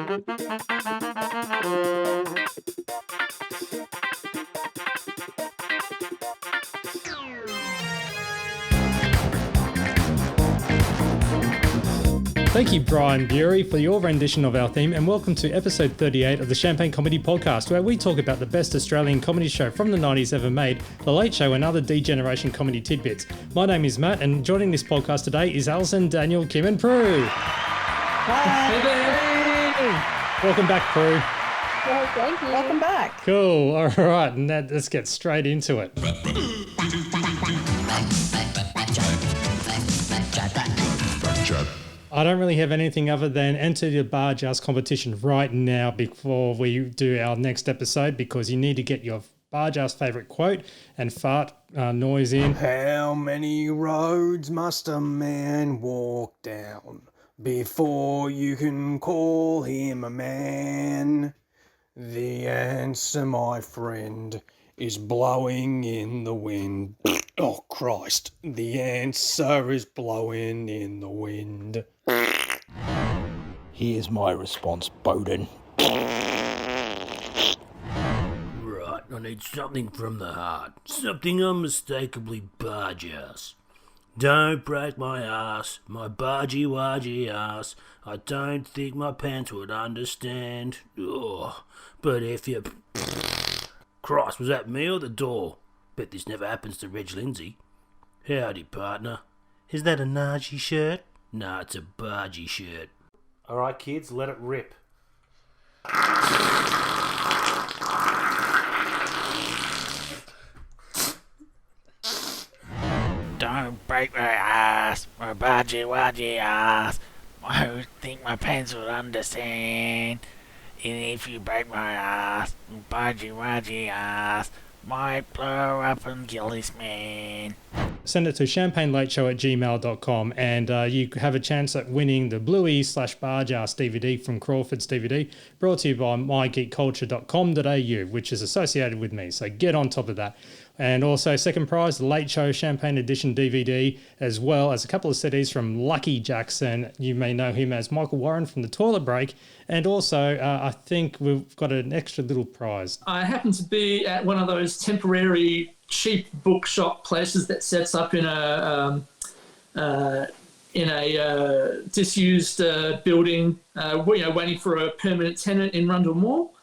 Thank you, Brian Bury, for your rendition of our theme, and welcome to episode 38 of the Champagne Comedy Podcast, where we talk about the best Australian comedy show from the 90s ever made, The Late Show, and other D-Generation comedy tidbits. My name is Matt, and joining this podcast today is Alison, Daniel, Kim, and Prue. Hi. Hey there. Welcome back, Prue. Well, thank you. Welcome back. Cool. All right, and let's get straight into it. I don't really have anything other than enter the bar joust competition right now before we do our next episode, because you need to get your bar joust favourite quote and fart noise in. How many roads must a man walk down before you can call him a man? The answer, my friend, is blowing in the wind. Oh, Christ. The answer is blowing in the wind. Here's my response, Bowden. Right, I need something from the heart. Something unmistakably barge-ass. Don't break my ass, my bargy-wargy ass. I don't think my pants would understand. Oh, but if you... Christ, was that me or the door? Bet this never happens to Reg Lindsay. Howdy, partner. Is that a Najee shirt? Nah, it's a bargy shirt. Alright, kids, let it rip. Don't break my ass, my bargy-wargy ass. I don't think my pants would understand. And if you break my ass, bargy-wargy ass, might blow up and kill this man. Send it to champagnelateshow@gmail.com, and you have a chance at winning the Bluey/Bargeass DVD from Crawford's DVD, brought to you by mygeekculture.com.au, which is associated with me, so get on top of that. And also, second prize, the Late Show Champagne Edition DVD, as well as a couple of CDs from Lucky Jackson. You may know him as Michael Warren from The Toilet Break. And also, I think we've got an extra little prize. I happen to be at one of those temporary cheap bookshop places that sets up in a disused building, waiting for a permanent tenant in Rundle Mall.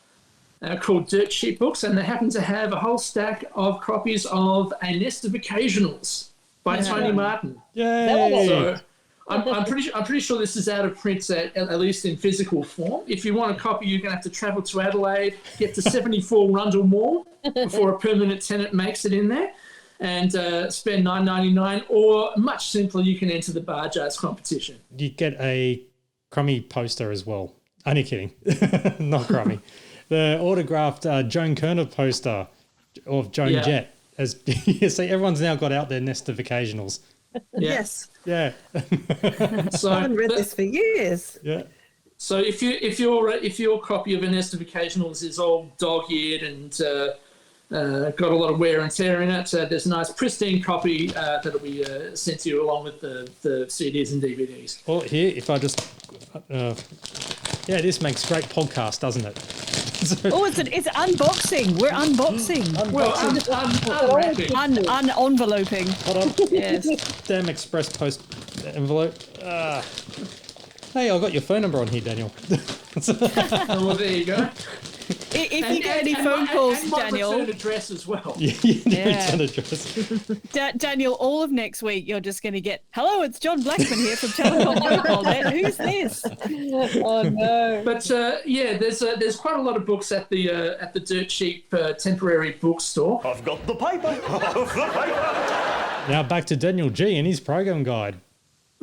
Called Dirt Cheap Books, and they happen to have a whole stack of copies of A Nest of Occasionals by Tony Martin. Yay! So I'm pretty sure this is out of print at least in physical form. If you want a copy, you're going to have to travel to Adelaide, get to 74 Rundle Mall before a permanent tenant makes it in there, and spend $9.99. Or much simpler, you can enter the bar jazz competition. You get a crummy poster as well. Only kidding, not crummy. The autographed Joan Kerner poster of Joan Jett. As you see, everyone's now got out their Nest of Occasionals. Yes. Yeah. So I haven't read this for years. Yeah. So if your copy of A Nest of Occasionals is all dog-eared and got a lot of wear and tear in it, there's a nice pristine copy that'll be sent to you along with the CDs and DVDs. Well, here, if I just... this makes great podcast, doesn't it? Oh, it's unboxing. We're unboxing. Unenveloping. Hold on. Yes. Damn express post envelope. Hey, I got your phone number on here, Daniel. Well, there you go. If you get any phone calls, and my Daniel. return address as well. Return address. Daniel, all of next week, you're just going to get, hello, it's John Blackman here from Telecom Mobile Net. Who's this? Oh, no. But, there's quite a lot of books at the Dirt Cheap temporary bookstore. I've got the paper. Now back to Daniel G and his program guide.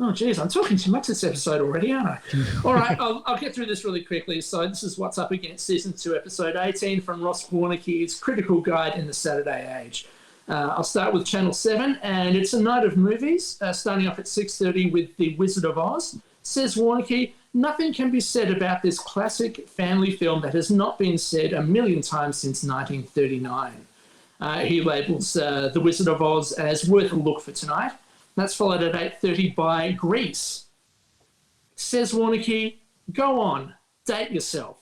Oh, geez, I'm talking too much this episode already, aren't I? All right, I'll get through this really quickly. So this is What's Up Against Season 2, Episode 18 from Ross Warnicki's Critical Guide in the Saturday Age. I'll start with Channel 7, and it's a night of movies, starting off at 6:30 with The Wizard of Oz. Says Warnicki, nothing can be said about this classic family film that has not been said a million times since 1939. He labels The Wizard of Oz as worth a look for tonight. That's followed at 8:30 by Grease. Says Warnicki, go on. date yourself.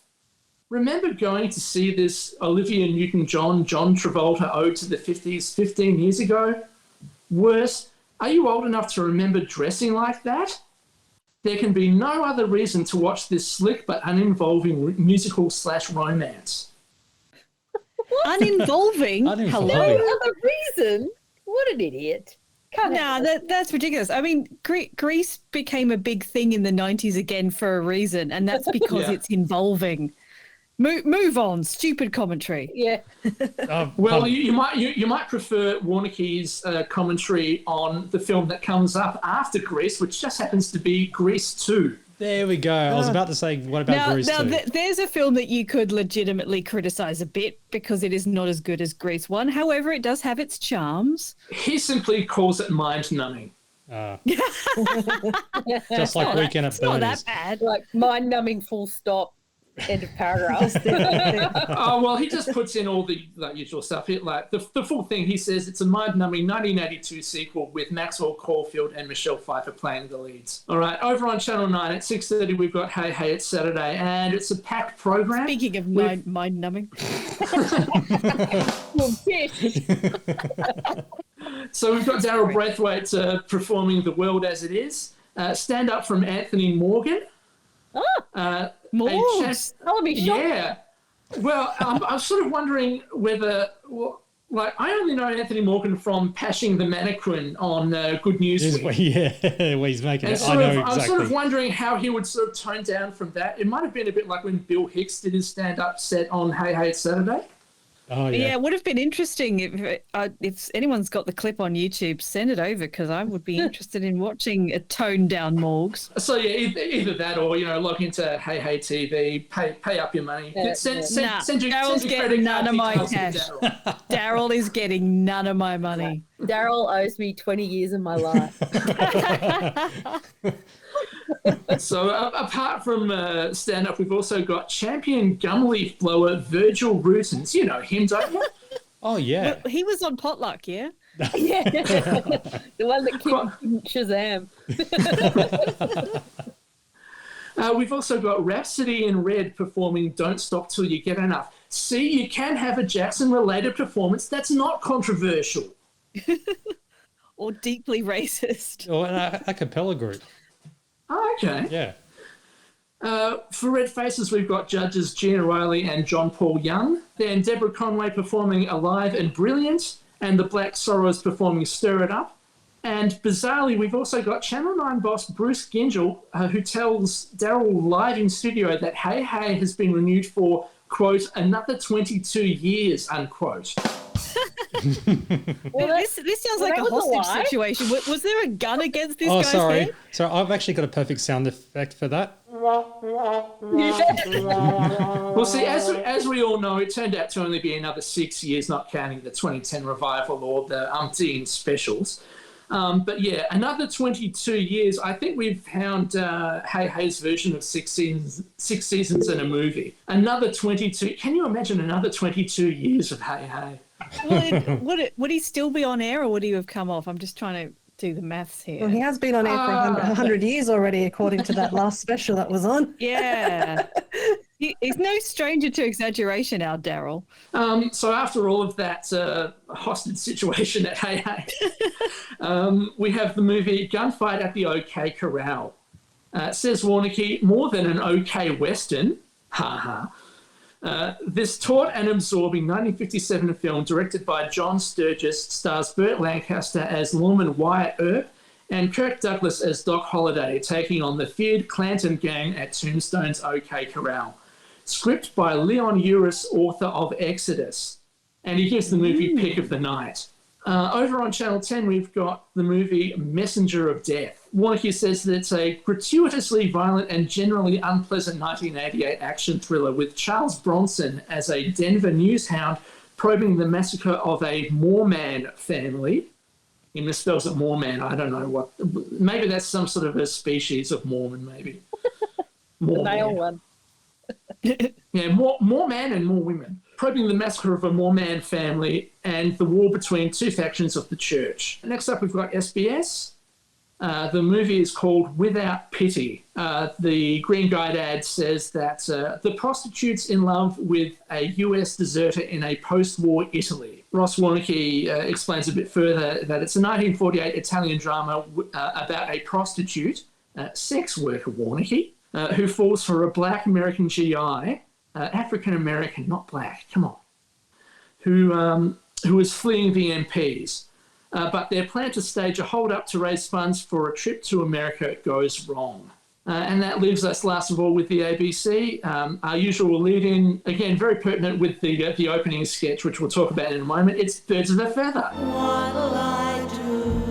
Remember going to see this Olivia Newton-John, John Travolta ode to the 50s 15 years ago? Worse, are you old enough to remember dressing like that? There can be no other reason to watch this slick but uninvolving musical/romance. Uninvolving? Uninvolving. Hello? No other reason? What an idiot. Can't Nah, have that's ridiculous. I mean, Grease became a big thing in the 90s again for a reason, and that's because Yeah. it's involving. Move on, stupid commentary. Yeah. Well, you might prefer Warnicki's commentary on the film that comes up after Grease, which just happens to be Grease 2. There we go. I was about to say, what about Grease 2? There's a film that you could legitimately criticize a bit because it is not as good as Grease 1. However, it does have its charms. He simply calls it mind-numbing. Just like Weekend at It's not Bernie's. that bad. Like mind-numbing full stop, end of paragraph. Oh, well, he just puts in all the usual stuff. Like the full thing, he says it's a mind-numbing 1982 sequel with Maxwell Caulfield and Michelle Pfeiffer playing the leads. All right, over on Channel 9 at 6:30, we've got Hey Hey, It's Saturday, and it's a packed program. Speaking of mind-numbing. So we've got Daryl Braithwaite performing The World As It Is. Stand up from Anthony Morgan. Morgs. I'll be shocked. Yeah. Well, I'm sort of wondering whether, I only know Anthony Morgan from Pashing the Mannequin on Good News Week. Yeah, where he's making And it. I know exactly. I'm sort of wondering how he would sort of tone down from that. It might have been a bit like when Bill Hicks did his stand-up set on Hey Hey, It's Saturday. Oh, Yeah, yeah. it would have been interesting if anyone's got the clip on YouTube, send it over because I would be interested in watching a toned down Morgs. So yeah, either that or log into Hey Hey TV, pay up your money. Yeah, Send Daryl's your getting credit none of my card cash. details to Daryl. Daryl is getting none of my money. Daryl owes me 20 years of my life. So apart from stand-up, we've also got champion gum leaf blower Virgil Rutens. You know him, don't you? Oh, yeah. Well, he was on Potluck, yeah? Yeah. The one that kicked Shazam. We've also got Rhapsody in Red performing Don't Stop Till You Get Enough. See, you can have a Jackson-related performance that's not controversial. Or deeply racist. Or an a cappella group. Oh, okay. Yeah. For Red Faces, we've got judges Gina Riley and John Paul Young. Then Deborah Conway performing Alive and Brilliant, and the Black Sorrows performing Stir It Up. And bizarrely, we've also got Channel 9 boss Bruce Gingell, who tells Daryl live in studio that Hey Hey has been renewed for, quote, another 22 years, unquote. Well, this sounds like a that was a hostage lie. situation. Was there a gun against this Oh, guy's sorry. head? So I've actually got a perfect sound effect for that. Well, see, as we all know, it turned out to only be another 6 years, not counting the 2010 revival or the umpteen specials. But yeah, another 22 years. I think we've found Hey Hey's version of six seasons in a movie. Another 22. Can you imagine another 22 years of Hey Hey? Well, would he still be on air or would he have come off? I'm just trying to do the maths here. Well, he has been on air for 100 years already, according to that last special that was on. Yeah. He's no stranger to exaggeration, our Daryl. So after all of that hostage situation at Hey Hey, we have the movie Gunfight at the OK Corral. Says Warnicki, more than an OK Western. Ha ha. This taut and absorbing 1957 film directed by John Sturgis stars Burt Lancaster as Lawman Wyatt Earp and Kirk Douglas as Doc Holliday, taking on the feared Clanton gang at Tombstone's OK Corral. Script by Leon Uris, author of Exodus. And he gives the movie pick of the night. Over on Channel 10, we've got the movie Messenger of Death. Warnicki says that it's a gratuitously violent and generally unpleasant 1988 action thriller with Charles Bronson as a Denver news hound probing the massacre of a Mormon family. He misspells it Mormon. I don't know what. Maybe that's some sort of a species of Mormon, maybe. The male one. Yeah, more man and more women. Probing the massacre of a Mormon family and the war between two factions of the church. Next up, we've got SBS. The movie is called Without Pity. The Green Guide ad says that the prostitute's in love with a US deserter in a post-war Italy. Ross Warneke explains a bit further that it's a 1948 Italian drama about a prostitute, sex worker Warneke, who falls for a black American GI, African American, not black, come on, who is fleeing the MPs. But their plan to stage a hold-up to raise funds for a trip to America goes wrong. And that leaves us, last of all, with the ABC. Our usual lead-in, again, very pertinent with the opening sketch, which we'll talk about in a moment. It's Birds of a Feather. What'll I do?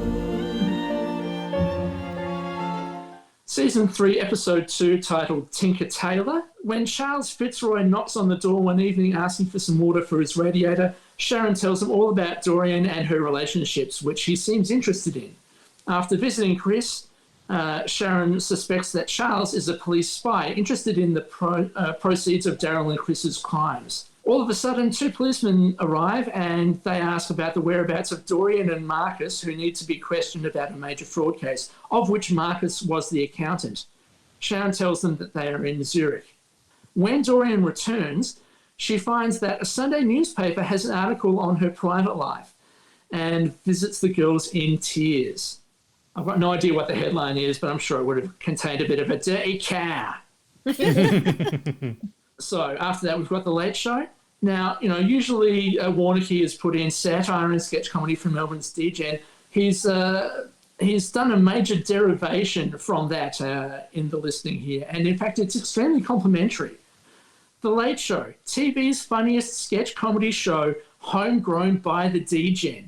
Season 3, Episode 2, titled Tinker Tailor. When Charles Fitzroy knocks on the door one evening asking for some water for his radiator, Sharon tells him all about Dorian and her relationships, which he seems interested in. After visiting Chris, Sharon suspects that Charles is a police spy interested in the proceeds of Daryl and Chris's crimes. All of a sudden, 2 policemen arrive and they ask about the whereabouts of Dorian and Marcus, who need to be questioned about a major fraud case, of which Marcus was the accountant. Sharon tells them that they are in Zurich. When Dorian returns, she finds that a Sunday newspaper has an article on her private life and visits the girls in tears. I've got no idea what the headline is, but I'm sure it would have contained a bit of a dirty cow. So after that, we've got The Late Show. Now, usually Warneke has put in satire and sketch comedy from Melbourne's DGen. He's done a major derivation from that in the listing here. And in fact, it's extremely complimentary. The Late Show, TV's funniest sketch comedy show, homegrown by the DGen.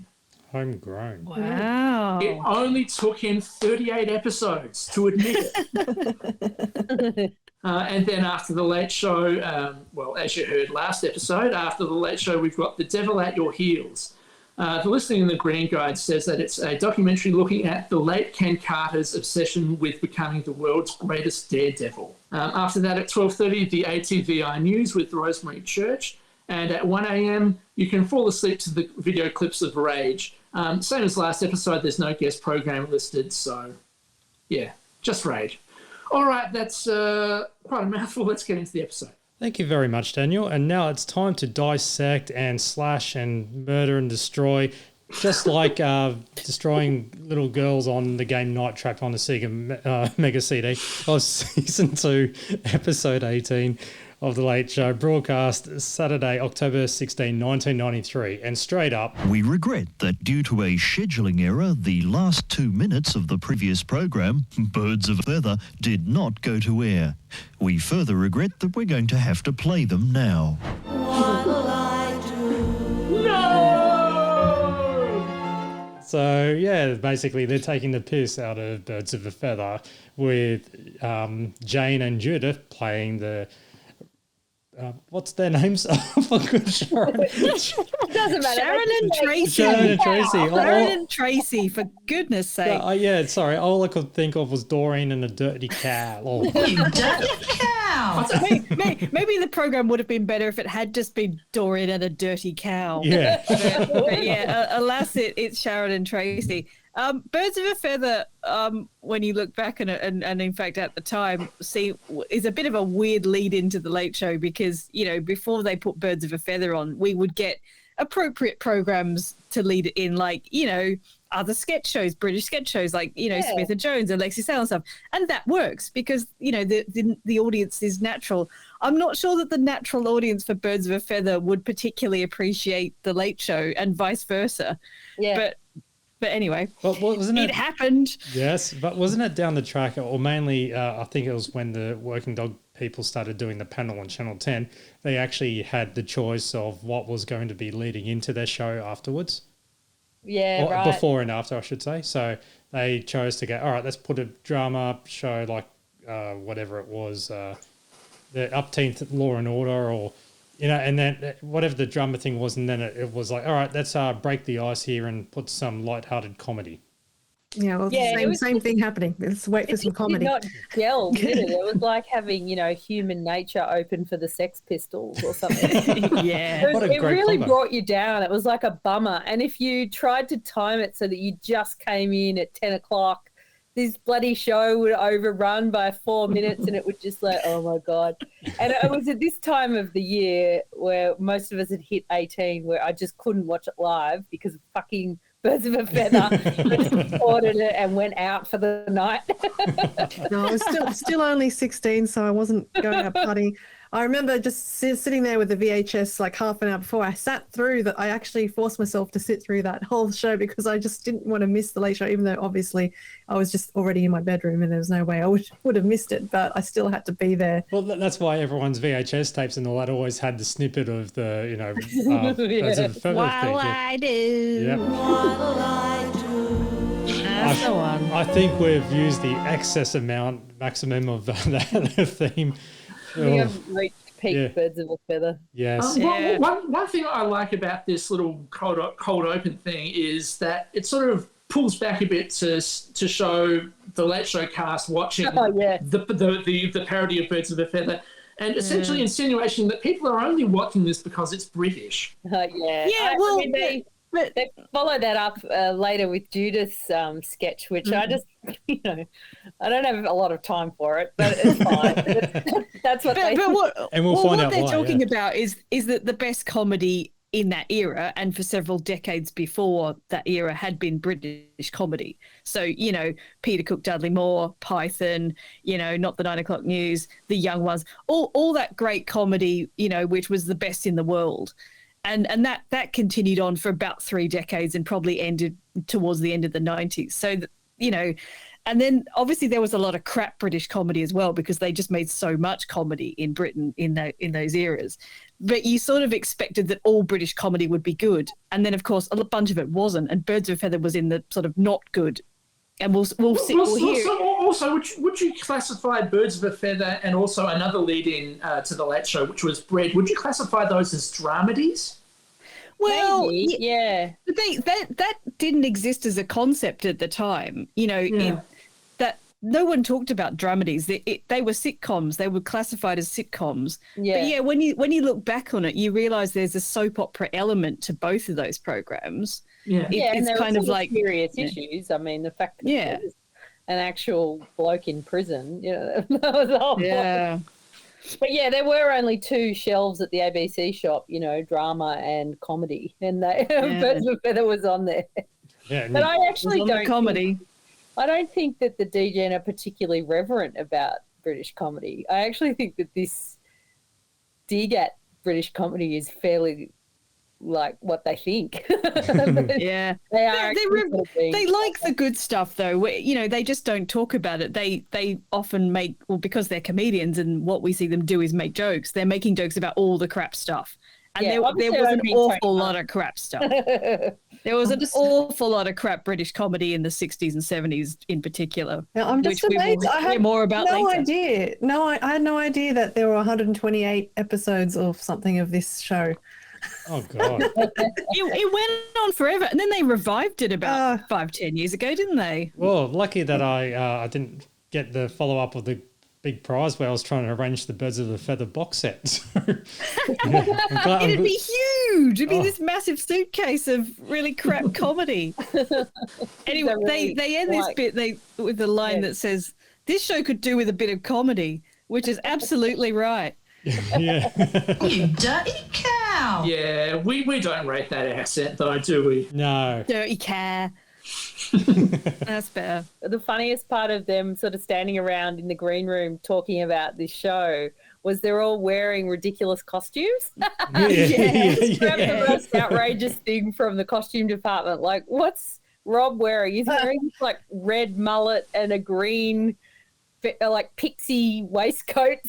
Homegrown. Wow. It only took him 38 episodes to admit it. And then after The Late Show, well, as you heard last episode, after The Late Show, we've got The Devil at Your Heels. The listing in the Green Guide says that it's a documentary looking at the late Ken Carter's obsession with becoming the world's greatest daredevil. After that, at 12:30, the ATVI News with Rosemary Church. And at 1 a.m., you can fall asleep to the video clips of Rage. Same as last episode, there's no guest program listed. So, yeah, just Rage. All right, that's quite a mouthful. Let's get into the episode. Thank you very much, Daniel. And now it's time to dissect and slash and murder and destroy, just like destroying little girls on the game Night Trap on the Sega Mega CD of Season 2, Episode 18 of The Late Show, broadcast Saturday, October 16, 1993. And straight up, we regret that due to a scheduling error, the last 2 minutes of the previous program, Birds of a Feather, did not go to air. We further regret that we're going to have to play them now. What'll I do? No! So, yeah, basically they're taking the piss out of Birds of a Feather with Jane and Judith playing the... what's their names? Sharon and Tracy. Sharon and Tracy. Sharon and Tracy, for goodness sake. Yeah, sorry. All I could think of was Doreen and a dirty cow. Oh. You dirty cow! Maybe the program would have been better if it had just been Doreen and a dirty cow. Yeah. But yeah, alas, it's Sharon and Tracy. Birds of a Feather, when you look back and in fact at the time, is a bit of a weird lead into The Late Show because, before they put Birds of a Feather on, we would get appropriate programs to lead it in, like, other sketch shows, British sketch shows, like, Smith and Jones and Lexi Sale and stuff. And that works because, the audience is natural. I'm not sure that the natural audience for Birds of a Feather would particularly appreciate The Late Show and vice versa. Yeah. But anyway, wasn't it happened. Yes, but wasn't it down the track, or mainly I think it was when the Working Dog people started doing the panel on Channel 10, they actually had the choice of what was going to be leading into their show afterwards. Yeah, right. Before and after, I should say. So they chose to go, all right, let's put a drama show like whatever it was, the Upteenth Law and Order, or... and then whatever the drama thing was, and then it was like, all right, let's break the ice here and put some lighthearted comedy. Yeah, well, same thing happening. Let's wait for some comedy. It did not gel, did it? It was like having, human nature open for the Sex Pistols or something. Yeah. It really brought you down. It was like a bummer. And if you tried to time it so that you just came in at 10 o'clock this bloody show would overrun by 4 minutes, and it would just like, oh my God. And it was at this time of the year where most of us had hit 18, where I just couldn't watch it live because of fucking Birds of a Feather. I just ordered it and went out for the night. No, I was still only 16, so I wasn't going out partying. I remember just sitting there with the VHS like half an hour before. I sat through that. I actually forced myself to sit through that whole show because I just didn't want to miss the Late Show, even though obviously I was just already in my bedroom and there was no way I would have missed it, but I still had to be there. Well, that's why everyone's VHS tapes and all that always had the snippet of the, you know, Birds of a Feather While thing. I do. Yep. While I do. That's the one. I think we've used the maximum of that theme. We have reached peak Yeah. Birds of a Feather. Yes. Yeah. One thing I like about this little cold open thing is that it sort of pulls back a bit to show the Late Show cast watching Oh, yeah. the parody of Birds of a Feather, and essentially insinuation that people are only watching this because it's British. Yeah. Yeah, I mean, they follow that up later with Judith's sketch, which I just, you know, I don't have a lot of time for it, but it's fine. That's what they. But what, And we'll find what out they're why, talking yeah. about is that the best comedy in that era and for several decades before that era had been British comedy. So, you know, Peter Cook, Dudley Moore, Python, you know, Not the 9 O'Clock News, The Young Ones, all that great comedy, you know, which was the best in the world. And that continued on for about 3 decades and probably ended towards the end of the 90s. So, you know, and then obviously there was a lot of crap British comedy as well because they just made so much comedy in Britain in those eras. But you sort of expected that all British comedy would be good. And then, of course, a bunch of it wasn't. And Birds of a Feather was in the sort of not good. And we'll hear. Also, would you classify Birds of a Feather and also another lead-in to the Late Show, which was Bread, would you classify those as dramedies? Well, Maybe, yeah. But that didn't exist as a concept at the time. You know, that no one talked about dramedies. They were sitcoms. They were classified as sitcoms. Yeah. But yeah, when you look back on it, you realise there's a soap opera element to both of those programs. Yeah. And It's there kind were of some like serious issues. I mean, the fact that Yeah. there was an actual bloke in prison, you know, that was the whole point. yeah. But yeah, there were only 2 shelves at the ABC shop, you know, drama and comedy, and Birds of a Feather was on there. Yeah. But I actually On the don't comedy. I don't think that the DGen are particularly reverent about British comedy. I actually think that this dig at British comedy is fairly like what they think. Yeah. They are. They like the good stuff though. You know, they just don't talk about it. They often make, well, because they're comedians and what we see them do is make jokes. They're making jokes about all the crap stuff. And Yeah, there obviously was they're an being awful Tony lot of crap stuff. There was an awful lot of crap British comedy in the 60s and 70s in particular. Now, I'm just which we amazed. will I hear had more about no later. idea. No, I had no idea that there were 128 episodes of something of this show. Oh, God. It went on forever, and then they revived it about 5-10 years ago, didn't they? Well, lucky that I didn't get the follow-up of the big prize where I was trying to arrange the Birds of a Feather box set. So, yeah, I'm glad- It'd be huge. It'd be Oh. this massive suitcase of really crap comedy. Anyway, really they end this like- bit with a line that says, "This show could do with a bit of comedy," which is absolutely right. yeah. You dirty cow. Yeah, we don't rate that accent though, do we? No. Dirty car. That's better. The funniest part of them sort of standing around in the green room talking about this show was they're all wearing ridiculous costumes. That's the most outrageous thing from the costume department. Like, what's Rob wearing? He's wearing this like red mullet and a green like pixie waistcoat.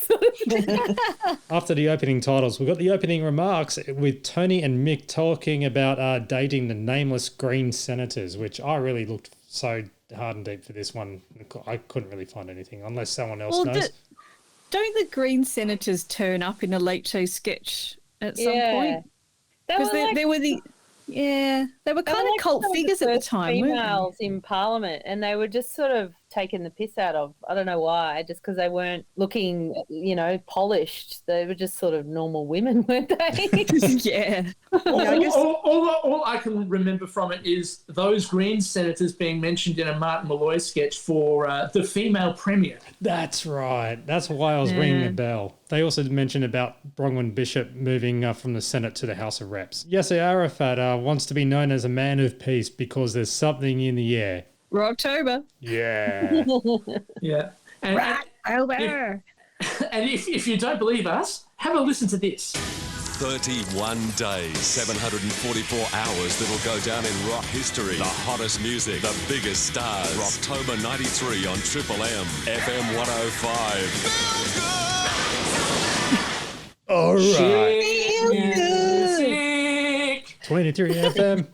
After the opening titles, we've got the opening remarks with Tony and Mick talking about dating the nameless Green Senators, which I really looked so hard and deep for this one. I couldn't really find anything unless someone else knows. Don't the Green Senators turn up in a Late Show sketch at some point? They Because were like- there were Yeah, they were kind of like cult some of figures at the first time, weren't females in Parliament, and they were just sort of taken the piss out of. I don't know why, just because they weren't looking, polished. They were just sort of normal women, weren't they? they? Yeah. All I can remember from it is those Green senators being mentioned in a Martin Malloy sketch for the female premier. That's right. That's why I was ringing a bell. They also mentioned about Bronwyn Bishop moving from the Senate to the House of Reps. Yasser Arafat wants to be known as a man of peace because there's something in the air. Rocktober. Yeah. Yeah. And, Rocktober. And if you don't believe us, have a listen to this. 31 days, 744 hours that'll go down in rock history. The hottest music, the biggest stars. Rocktober 93 on Triple M, FM 105. All right. Music. 23 FM.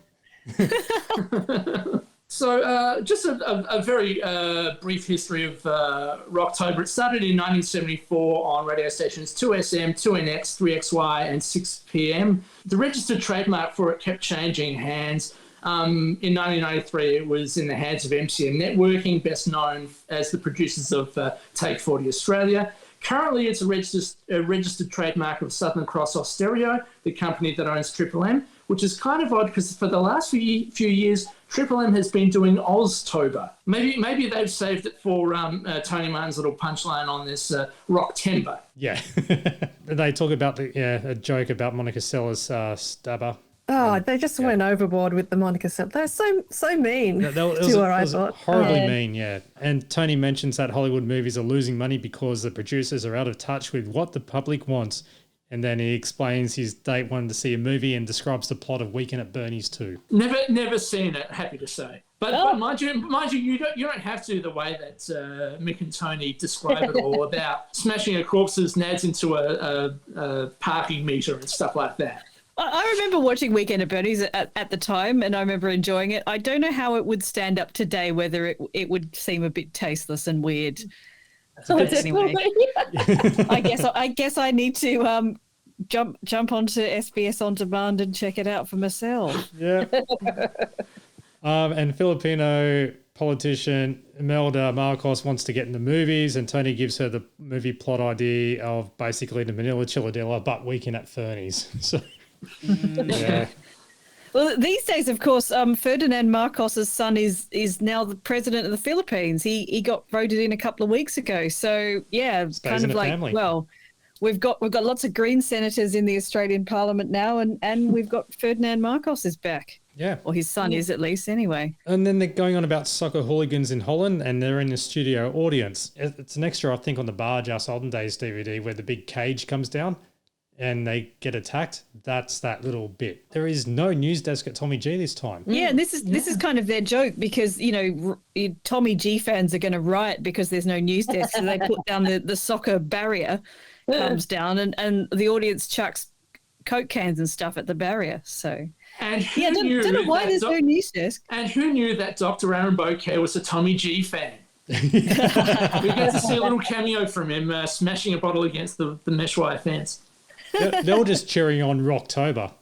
So just a very brief history of Rocktober. It started in 1974 on radio stations 2SM, 2NX, 3XY and 6PM. The registered trademark for it kept changing hands. In 1993, it was in the hands of MCM Networking, best known as the producers of Take 40 Australia. Currently, it's a registered trademark of Southern Cross Austereo, the company that owns Triple M, which is kind of odd because for the last few years, Triple M has been doing Oztober. Maybe they've saved it for Tony Martin's little punchline on this Rocktember. Yeah. They talk about a joke about Monica Seller's stabber. Oh, they just went overboard with the Monica Seles. They're so mean to her, I thought. Horribly mean, yeah. And Tony mentions that Hollywood movies are losing money because the producers are out of touch with what the public wants. And then he explains his date wanted to see a movie and describes the plot of Weekend at Bernie's 2. Never seen it, happy to say. But mind you, you don't have to the way that Mick and Tony describe it all about smashing a corpse's nads into a parking meter and stuff like that. I remember watching Weekend at Bernie's at the time, and I remember enjoying it. I don't know how it would stand up today, whether it would seem a bit tasteless and weird. But anyway, I guess I need to jump onto SBS On Demand and check it out for myself. Yeah. And Filipino politician Imelda Marcos wants to get in the movies, and Tony gives her the movie plot idea of basically the Manila Chilladilla, but Weekend at Fernie's. So, yeah. Well, these days, of course, Ferdinand Marcos's son is now the president of the Philippines. He got voted in a couple of weeks ago. So yeah, it's kind of like family. Well, we've got lots of Green senators in the Australian Parliament now, and we've got Ferdinand Marcos is back. Yeah, or his son is at least anyway. And then they're going on about soccer hooligans in Holland, and they're in the studio audience. It's an extra, I think, on the Bargehouse Olden Days DVD where the big cage comes down and they get attacked. That's that little bit. There is no news desk at Tommy G this time. Yeah, and this is kind of their joke because, Tommy G fans are going to riot because there's no news desk. So they put down the soccer barrier, comes down, and the audience chucks Coke cans and stuff at the barrier. So, and don't know why there's no news desk. And who knew that Dr. Aaron Bouquet was a Tommy G fan? We get to see a little cameo from him smashing a bottle against the mesh wire fence. They're all just cheering on Rocktober.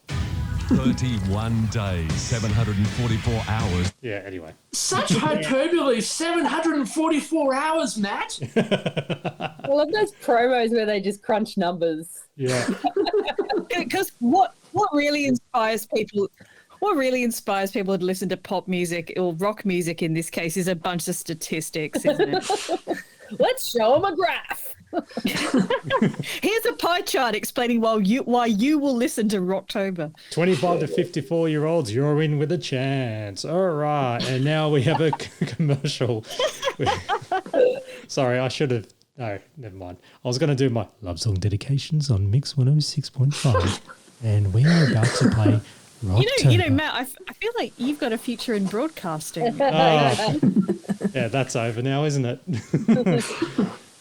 31 days, 744 hours. Yeah, anyway. Such hyperbole, 744 hours, Matt. I love those promos where they just crunch numbers. Yeah. Because what really inspires people to listen to pop music or rock music in this case is a bunch of statistics, isn't it? Let's show them a graph. Here's a pie chart explaining why you will listen to Rocktober. 25 to 54-year-olds, you're in with a chance. All right, and now we have a commercial. Sorry, I should have. No, never mind. I was going to do my love song dedications on Mix 106.5, and we are about to play Rocktober. Matt, I feel like you've got a future in broadcasting. Yeah, that's over now, isn't it?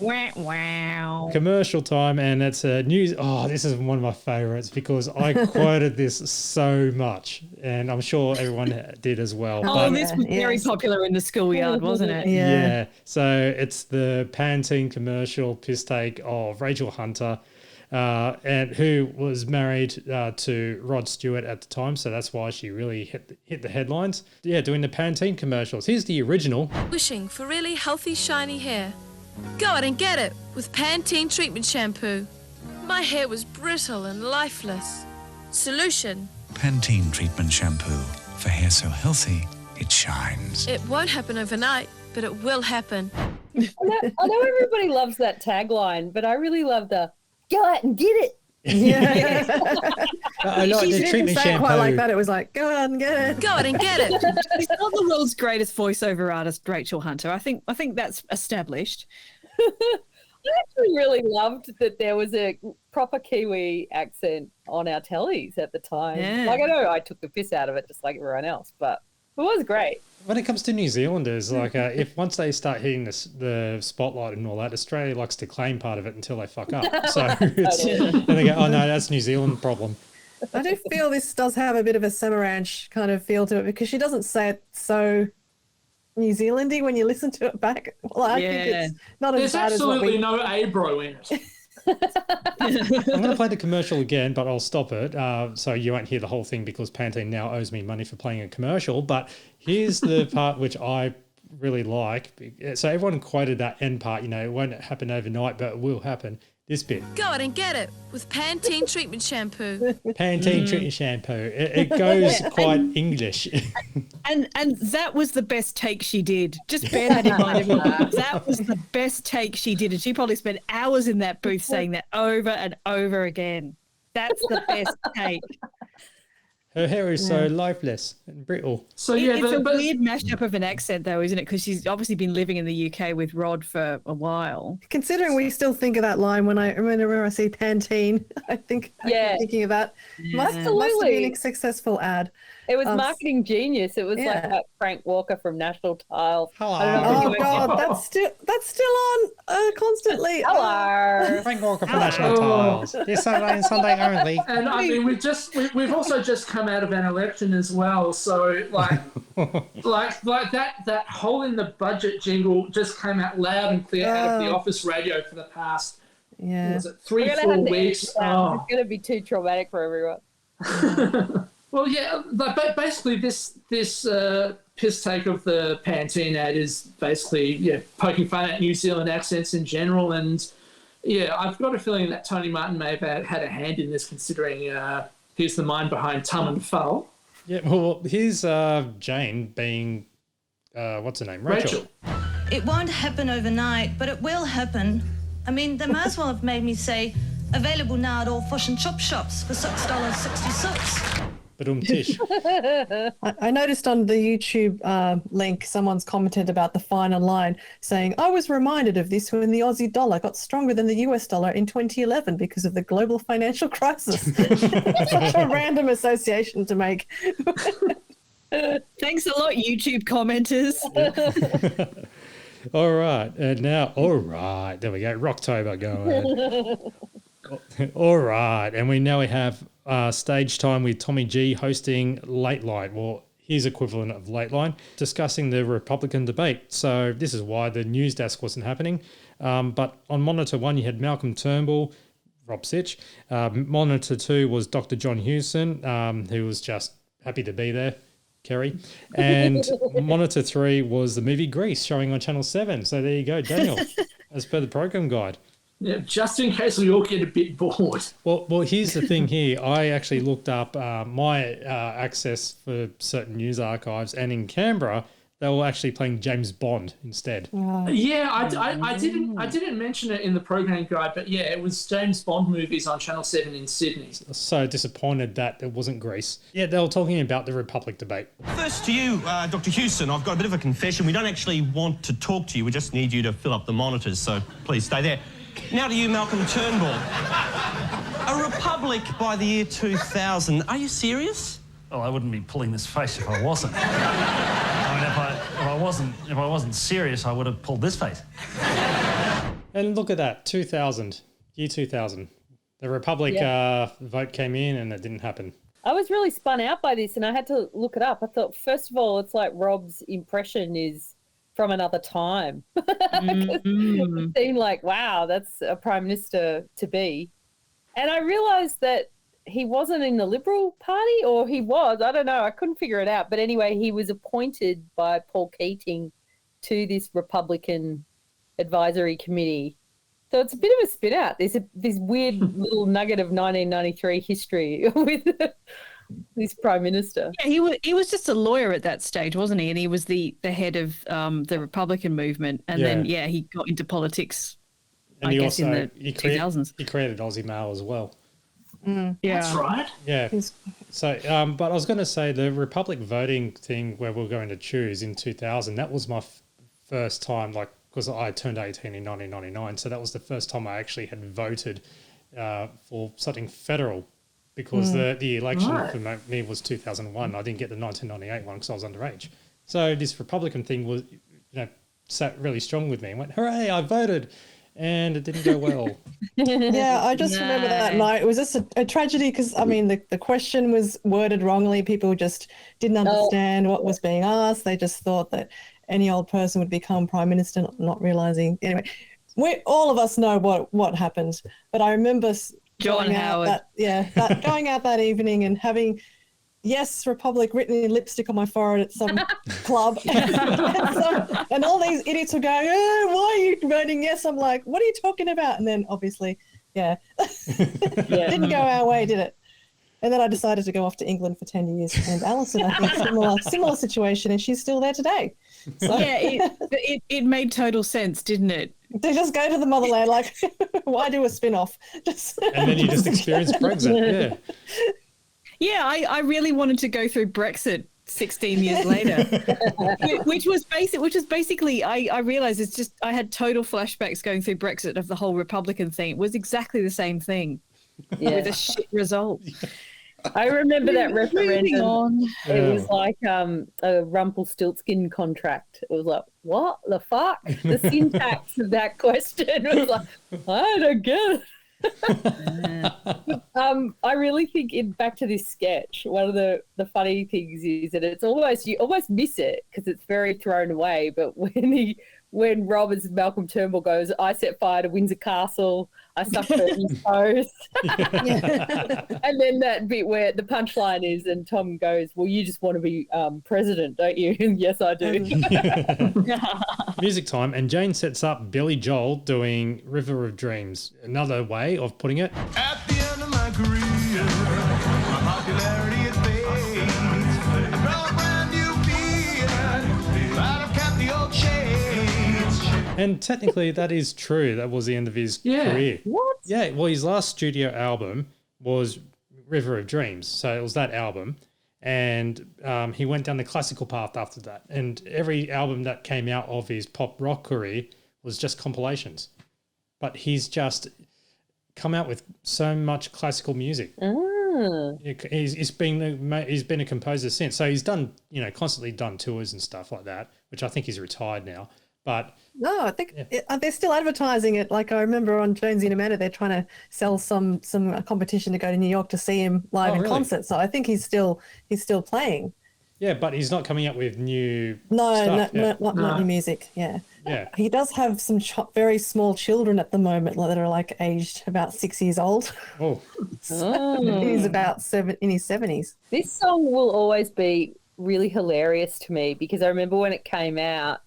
Wow. Commercial time, and it's a news. Oh, this is one of my favorites because I quoted this so much, and I'm sure everyone did as well. This was very popular in the schoolyard, wasn't it? Yeah. So it's the Pantene commercial piss take of Rachel Hunter. and who was married to Rod Stewart at the time. So that's why she really hit the headlines. Yeah, doing the Pantene commercials. Here's the original. Wishing for really healthy, shiny hair? Go out and get it with Pantene Treatment Shampoo. My hair was brittle and lifeless. Solution. Pantene Treatment Shampoo. For hair so healthy, it shines. It won't happen overnight, but it will happen. I know everybody loves that tagline, but I really love the go out and get it. Yeah. I like She the didn't treatment say it shampoo. quite like that. It was like, go out and get it. Go out and get it. She's not the world's greatest voiceover artist, Rachel Hunter. I think that's established. I actually really loved that there was a proper Kiwi accent on our tellies at the time. Yeah. Like, I know I took the piss out of it just like everyone else, but it was great. When it comes to New Zealanders, like if once they start hitting the spotlight and all that, Australia likes to claim part of it until they fuck up. So then they go, oh no, that's New Zealand problem. I do feel this does have a bit of a Samaranch kind of feel to it because she doesn't say it so New Zealandy when you listen to it back. Well, I think it's not as There's bad as what absolutely we... no A-bro in it. I'm going to play the commercial again, but I'll stop it so you won't hear the whole thing because Pantene now owes me money for playing a commercial. But here's the part which I really like. So everyone quoted that end part, it won't happen overnight, but it will happen. This bit. Go out and get it with Pantene Treatment Shampoo. Pantene treatment shampoo. It goes quite English. And that was the best take she did. Just bear that in mind, everyone. That was the best take she did. And she probably spent hours in that booth saying that over and over again. That's the best take. Her hair is so lifeless and brittle. So It's a weird mashup of an accent, though, isn't it? Because she's obviously been living in the UK with Rod for a while. Considering we still think of that line whenever I see Pantene, I'm thinking of that. Must have been a successful ad. It was marketing genius. It was like that Frank Walker from National Tiles. Hello. Oh God, that's still on constantly. Hello. Frank Walker from National Tiles. This Saturday and Sunday only. And I mean, we've also just come out of an election as well. So like that hole in the budget jingle just came out loud and clear out of the office radio for the past. Yeah. Was it 3-4 weeks? It's going to be too traumatic for everyone. Well, yeah, but basically this piss take of the Pantene ad is basically poking fun at New Zealand accents in general, and I've got a feeling that Tony Martin may have had a hand in this, considering he's the mind behind Tum and Full. Yeah, well, here's Jane being what's her name, Rachel. It won't happen overnight, but it will happen. I mean, they might as well have made me say, available now at all fish and chip shops for $6.66. Tish. I noticed on the YouTube link, someone's commented about the final line saying, I was reminded of this when the Aussie dollar got stronger than the US dollar in 2011 because of the global financial crisis. Such a random association to make. Thanks a lot, YouTube commenters. All right. And now, there we go. Rocktober going. All right. And we have stage time with Tommy G hosting Lateline, well, his equivalent of Lateline, discussing the Republican debate. So this is why the news desk wasn't happening. But on Monitor 1, you had Malcolm Turnbull, Rob Sitch. Monitor 2 was Dr. John Hewson, who was just happy to be there, Kerry. And Monitor 3 was the movie Grease, showing on Channel 7. So there you go, Daniel, as per the program guide. Yeah, just in case we all get a bit bored. Well, here's the thing here. I actually looked up my access for certain news archives, and in Canberra, they were actually playing James Bond instead. Yeah, I didn't mention it in the program guide, but yeah, it was James Bond movies on Channel 7 in Sydney. So disappointed that it wasn't Greece. Yeah, they were talking about the Republic debate. First to you, Dr. Hewson, I've got a bit of a confession. We don't actually want to talk to you. We just need you to fill up the monitors, so please stay there. Now to you, Malcolm Turnbull. A republic by the year 2000. Are you serious? Well, I wouldn't be pulling this face if I wasn't. I mean, if I wasn't serious, I would have pulled this face. And look at that, 2000, year 2000. The Republic vote came in and it didn't happen. I was really spun out by this, and I had to look it up. I thought, first of all, it's like Rob's impression is from another time. It seemed like, wow, that's a prime minister to be. And I realised that he wasn't in the Liberal Party, or he was. I don't know. I couldn't figure it out. But anyway, he was appointed by Paul Keating to this Republican advisory committee. So it's a bit of a spin out. There's this weird little nugget of 1993 history with this Prime Minister. Yeah, he was just a lawyer at that stage, wasn't he? And he was the head of the Republican movement. And then he got into politics. And I he guess also in the 2000s. He created Aussie Mail as well. Yeah, That's right. Yeah. So, but I was going to say the Republic voting thing where we're going to choose in 2000. That was my first time, like, because I turned 18 in 1999. So that was the first time I actually had voted for something federal, because the election for me was 2001. I didn't get the 1998 one because I was underage. So this Republican thing was, sat really strong with me. I went, hooray! I voted. And it didn't go well. Yeah, I just remember that night. It was just a tragedy because, I mean, the question was worded wrongly. People just didn't understand what was being asked. They just thought that any old person would become Prime Minister, not realising. Anyway, all of us know what happened. But I remember John Howard. Going out that evening and having Yes Republic written in lipstick on my forehead at some club. And all these idiots were going, why are you voting yes? I'm like, what are you talking about? And then obviously, didn't go our way, did it? And then I decided to go off to England for 10 years. And Alison, I think, similar situation, and she's still there today. So. Yeah, it made total sense, didn't it? To just go to the motherland, like, why do a spin-off? And then you just experience Brexit, Yeah, I really wanted to go through Brexit 16 years later, which was basically, I realized it's just, I had total flashbacks going through Brexit of the whole Republican thing. It was exactly the same thing with a shit result. I remember that referendum. It was like a Rumpelstiltskin contract. It was like, what the fuck? The syntax of that question was like, I don't get it. I really think back to this sketch, one of the funny things is that it's almost, you almost miss it because it's very thrown away. But when Rob as Malcolm Turnbull goes, I set fire to Windsor Castle, I sucked Bertie's toes. And then that bit where the punchline is, and Tom goes, well, you just want to be president, don't you? Yes, I do. Music time, and Jane sets up Billy Joel doing River of Dreams. Another way of putting it. At the end of my career, my popularity it fades. I grow a brand new beard, I've kept the old shades. And technically that is true. That was the end of his career. What? Yeah, well, his last studio album was River of Dreams. So it was that album. And he went down the classical path after that. And every album that came out of his pop rock career was just compilations. But he's just come out with so much classical music. He's been a composer since. So he's done, constantly done tours and stuff like that, which I think he's retired now. But no, I think they're still advertising it. Like I remember on Jonesy and Amanda, they're trying to sell some competition to go to New York to see him live in concert. So I think he's still playing. Yeah, but he's not coming up with new stuff. No, not new music. Yeah. Yeah. He does have some very small children at the moment that are like aged about 6 years old. Oh. He's about in his 70s. This song will always be really hilarious to me because I remember when it came out.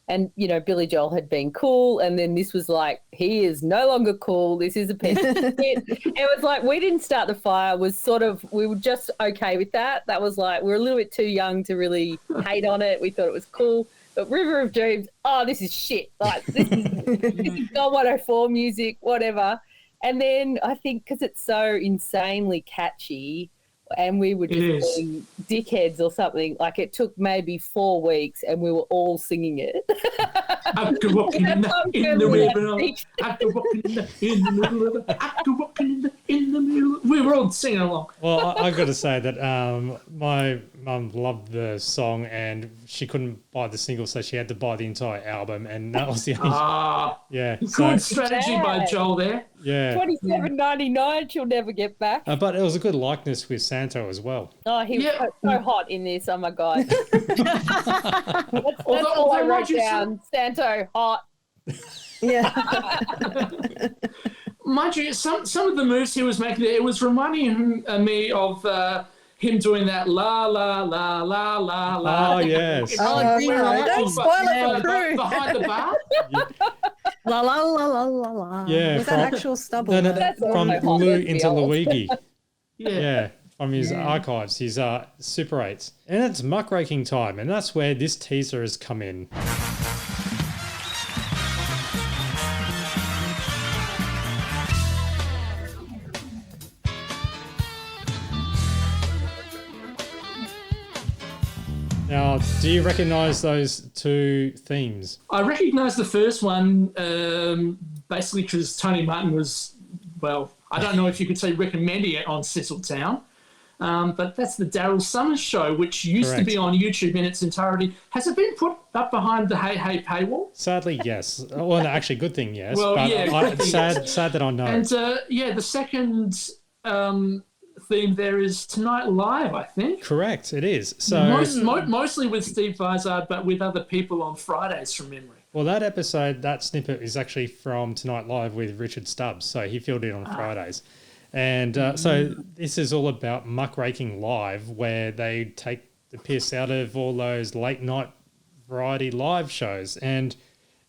And, Billy Joel had been cool. And then this was like, he is no longer cool. This is a piece of shit. It was like, we didn't start the fire. We were just okay with that. That was like, we were a little bit too young to really hate on it. We thought it was cool. But River of Dreams, this is shit. Like, this is God 104 music, whatever. And then I think because it's so insanely catchy, and we were just being dickheads or something. Like it took maybe 4 weeks, and we were all singing it. After walking in the river, after walking in the river, after walking in the middle. We were all singing along. Well, I got to say that my mum loved the song, and she couldn't buy the single, so she had to buy the entire album, and that was the only. Good strategy by Joel there. Yeah. $27.99. She'll never get back. But it was a good likeness with Santo as well. Oh, he was so hot in this. Oh my god. That's all I wrote down. Santo hot. Yeah. Mind you, some of the moves he was making there, it was reminding me of him doing that la la la la la la. Oh, yes. Don't spoil it for crew. Behind the bar. La la la la la la. Yeah, Was that actual stubble? No, That's from all Lou right. into Luigi. Yeah. From his archives, his Super 8s. And it's muckraking time, and that's where this teaser has come in. Now, do you recognise those two themes? I recognise the first one basically because Tony Martin was, well, I don't know if you could say recommending it on Ceciltown, but that's the Daryl Summers show, which used to be on YouTube in its entirety. Has it been put up behind the Hey Hey paywall? Sadly, yes. Well, actually, good thing, yes. Well, but yeah, it's sad that I know. And the second theme there is Tonight Live, I think. Correct, it is. So Mostly with Steve Vizard, but with other people on Fridays from memory. Well, that episode, that snippet is actually from Tonight Live with Richard Stubbs. So he filled in on Fridays. And so this is all about muckraking live, where they take the piss out of all those late night variety live shows. And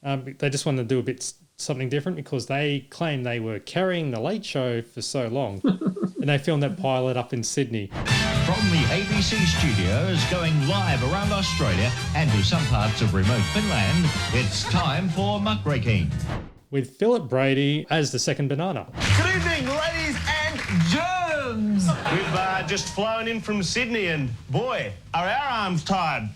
they just wanted to do something different because they claim they were carrying the Late Show for so long. And they filmed that pilot up in Sydney. From the ABC studios going live around Australia and to some parts of remote Finland, it's time for muckraking. With Philip Brady as the second banana. Good evening, ladies and germs. We've just flown in from Sydney and, boy, are our arms tired.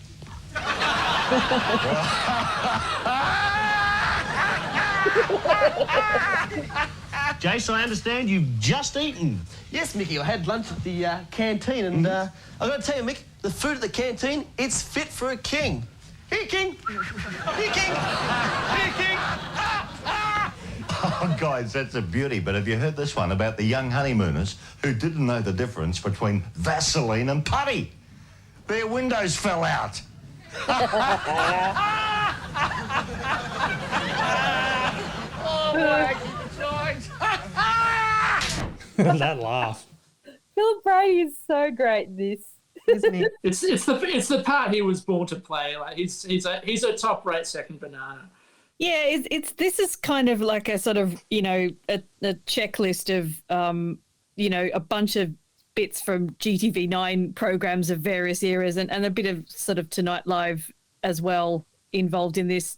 Jace, I understand you've just eaten. Yes, Mickey, I had lunch at the canteen and I've got to tell you, Mick, the food at the canteen, it's fit for a king. Here, King. Here, King. Here, King. Oh, guys, that's a beauty. But have you heard this one about the young honeymooners who didn't know the difference between Vaseline and putty? Their windows fell out. Oh, my God. That laugh. Philip Brady is so great in this. Isn't he? It's the part he was born to play. Like he's a top rate second banana. Yeah, this is kind of like a sort of, a checklist of a bunch of bits from GTV9 programs of various eras and a bit of sort of Tonight Live as well involved in this.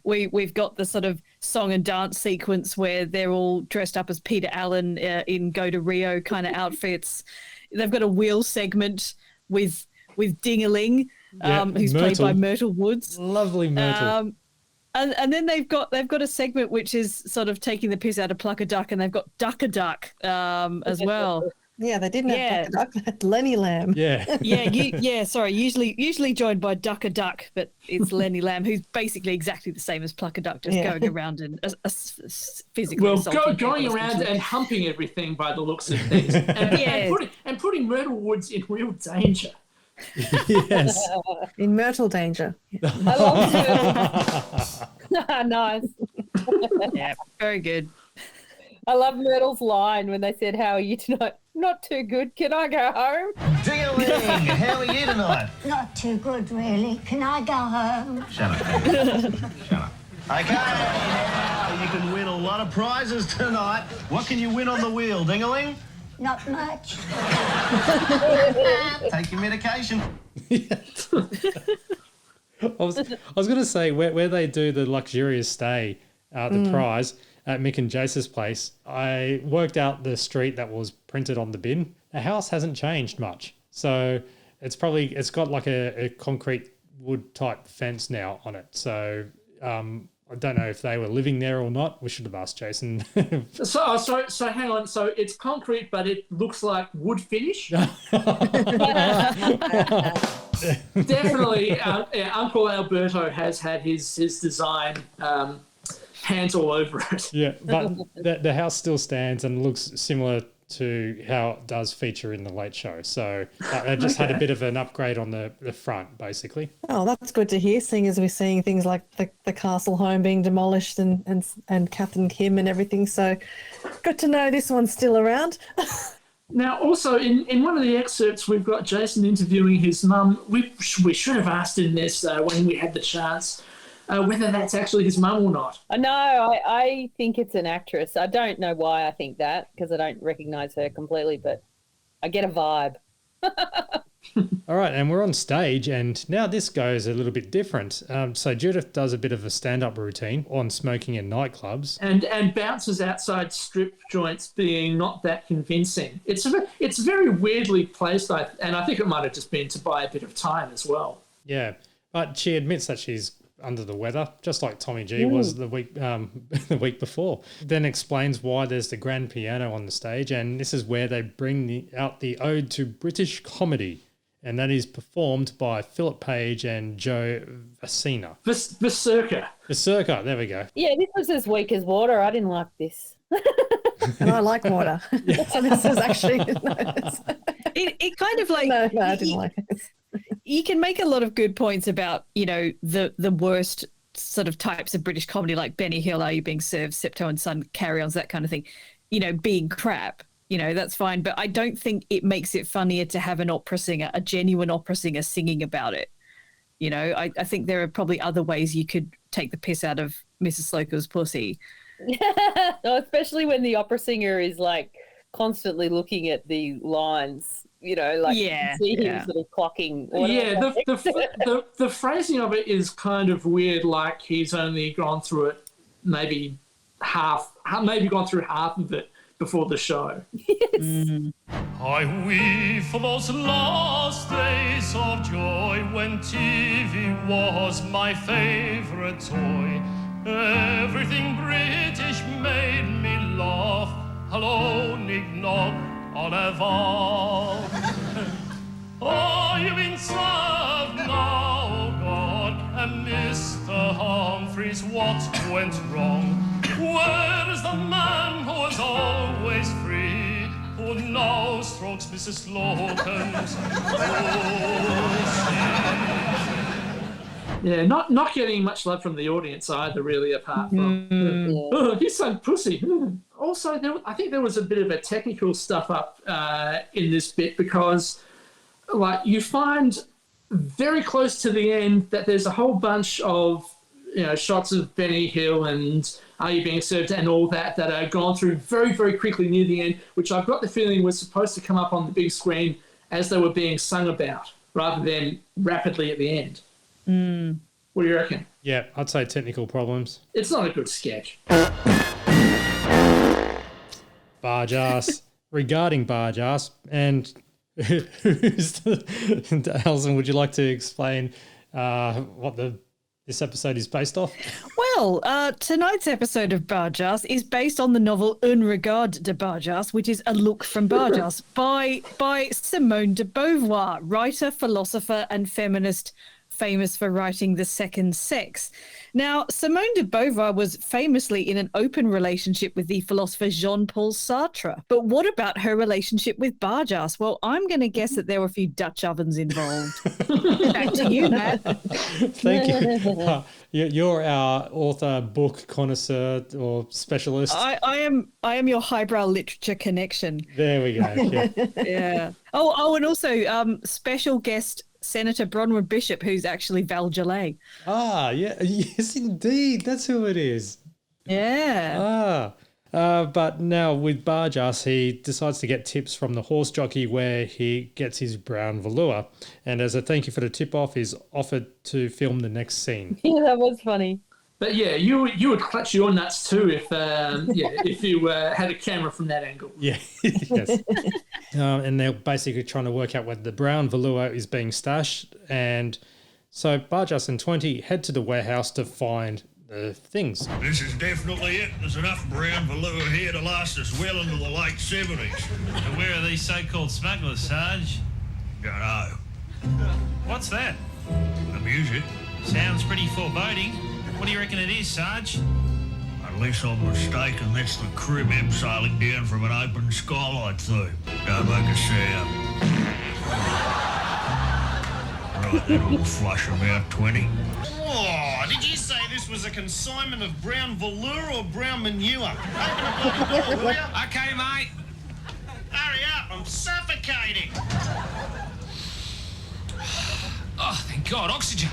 We've got the sort of song and dance sequence where they're all dressed up as Peter Allen in Go to Rio kind of outfits. They've got a wheel segment with Ding-a-ling, who's played by Myrtle Woods. Lovely Myrtle. And then they've got a segment which is sort of taking the piss out of Pluck a Duck, and they've got Duck-a-Duck as well. Yeah, they didn't have Duck, they had Lenny Lamb. Yeah. Sorry. Usually joined by Duck-a-Duck, but it's Lenny Lamb, who's basically exactly the same as Pluck a Duck, just going around and physically assaulting going around and humping everything by the looks of things, and putting Myrtle Woods in real danger. Yes. In Myrtle danger. I love Myrtle. Nice. Yeah, very good. I love Myrtle's line when they said, "How are you tonight?" "Not too good. Can I go home?" Ding-a-ling, how are you tonight? Not too good, really. Can I go home? Shut up. Shut up. Okay, now you can win a lot of prizes tonight. What can you win on the wheel, Ding-a-ling? Not much. Take your medication. I was going to say where they do the luxurious stay, the prize at Mick and Jace's place. I worked out the street that was printed on the bin. The house hasn't changed much, so it's got like a concrete wood type fence now on it. So I don't know if they were living there or not. We should have asked Jason. So hang on. So it's concrete, but it looks like wood finish. Definitely, Uncle Alberto has had his design hands all over it. Yeah, but the house still stands and looks similar to how it does feature in the Late Show. So I just had a bit of an upgrade on the front, basically. Oh, that's good to hear, seeing as we're seeing things like the castle home being demolished and Captain Kim and everything. So good to know this one's still around. Now, also, in one of the excerpts, we've got Jason interviewing his mum. We should have asked in this when we had the chance whether that's actually his mum or not. No, I think it's an actress. I don't know why I think that, because I don't recognise her completely, but I get a vibe. All right, and we're on stage, and now this goes a little bit different. So Judith does a bit of a stand-up routine on smoking in nightclubs. And bounces outside strip joints being not that convincing. It's very weirdly placed, and I think it might have just been to buy a bit of time as well. Yeah, but she admits that she's under the weather, just like Tommy G was the week before. Then explains why there's the grand piano on the stage, and this is where they bring out the ode to British comedy, and that is performed by Philip Page and Joe Vasina. Vasurka, there we go. Yeah, this was as weak as water. I didn't like this. And I like water. So this is actually... It kind of like... No, I didn't like it. You can make a lot of good points about, the worst sort of types of British comedy, like Benny Hill, Are You Being Served, Septo and Son, Carry-Ons, that kind of thing, being crap. That's fine. But I don't think it makes it funnier to have an opera singer, a genuine opera singer, singing about it. I think there are probably other ways you could take the piss out of Mrs. Slocum's pussy. No, especially when the opera singer is like constantly looking at the lines, see him sort of clocking. Yeah, the phrasing of it is kind of weird, like he's only gone through it maybe gone through half of it before the show. Yes. I weep for those last days of joy when TV was my favourite toy. Everything British made me laugh. Hello, Nick Nog, en avant. Are you being served now, oh God? And Mr. Humphreys, what went wrong? Where is the man who was always free, who now strokes Mrs. Slocum's Yeah, not getting much love from the audience either, really, apart from he's so pussy. Also, I think there was a bit of a technical stuff up in this bit, because you find very close to the end that there's a whole bunch of shots of Benny Hill and Are You Being Served and all that are gone through very, very quickly near the end, which I've got the feeling was supposed to come up on the big screen as they were being sung about, rather than rapidly at the end. What do you reckon? Yeah, I'd say technical problems. It's not a good sketch. Barge-ass. Regarding Barge-ass, and Alison, would you like to explain what this episode is based off? Well, tonight's episode of Barge-ass is based on the novel Un Regard de Barge-ass, which is a look from Barge-ass by Simone de Beauvoir, writer, philosopher, and feminist, famous for writing The Second Sex. Now, Simone de Beauvoir was famously in an open relationship with the philosopher Jean-Paul Sartre. But what about her relationship with Barge-ass? Well, I'm going to guess that there were a few Dutch ovens involved. Back to you, Matt. Thank you. You're our author, book connoisseur or specialist. I am your highbrow literature connection. There we go. Yeah. Yeah. Oh, and also special guest Senator Bronwyn Bishop, who's actually Val Gillay. Ah, yeah, yes, indeed. That's who it is. Yeah. But now with Barge-ass, he decides to get tips from the horse jockey where he gets his brown velour. And as a thank you for the tip-off, is offered to film the next scene. Yeah, that was funny. But yeah, you would clutch your nuts too if you had a camera from that angle. Yeah, yes. And they're basically trying to work out whether the brown velour is being stashed. And so Barge-ass and 20 head to the warehouse to find the things. This is definitely it. There's enough brown velour here to last us well into the late 70s. And where are these so-called smugglers, Sarge? Don't know. What's that? The music. Sounds pretty foreboding. What do you reckon it is, Sarge? I Unless I'm mistaken, that's the Crib sailing down from an open skylight theme. Don't make a sound. Right, that'll flush about 20. Oh, did you say this was a consignment of brown velour or brown manure? Open the door, will you? Okay, mate. Hurry up, I'm suffocating. Oh, thank God, oxygen.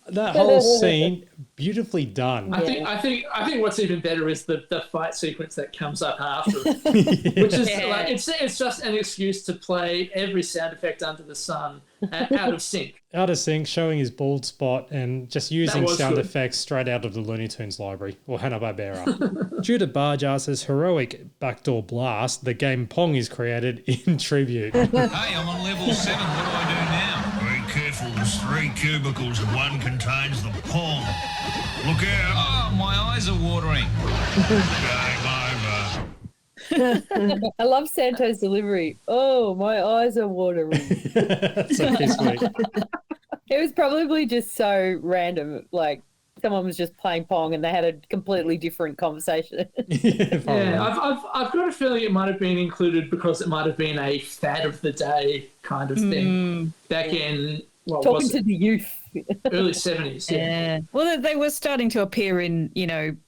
That whole scene, beautifully done. I think what's even better is the fight sequence that comes up after, which is like it's just an excuse to play every sound effect under the sun out of sync. Out of sync, showing his bald spot and just using sound good. effects straight out of the Looney Tunes library or Hanna-Barbera. Due to Bargear's heroic backdoor blast, the game Pong is created in tribute. Hey, I'm on level 7. What do I do now? Be careful, there's 3 cubicles and one contains the Pong. Look out. Oh, my eyes are watering. Game over. I love Santo's delivery. Oh, my eyes are watering. So sweet. It was probably just so random. Like someone was just playing Pong and they had a completely different conversation. I've got a feeling it might have been included because it might have been a fad of the day kind of thing back in Talking to the youth. early 70s. Yeah. Well, they were starting to appear in,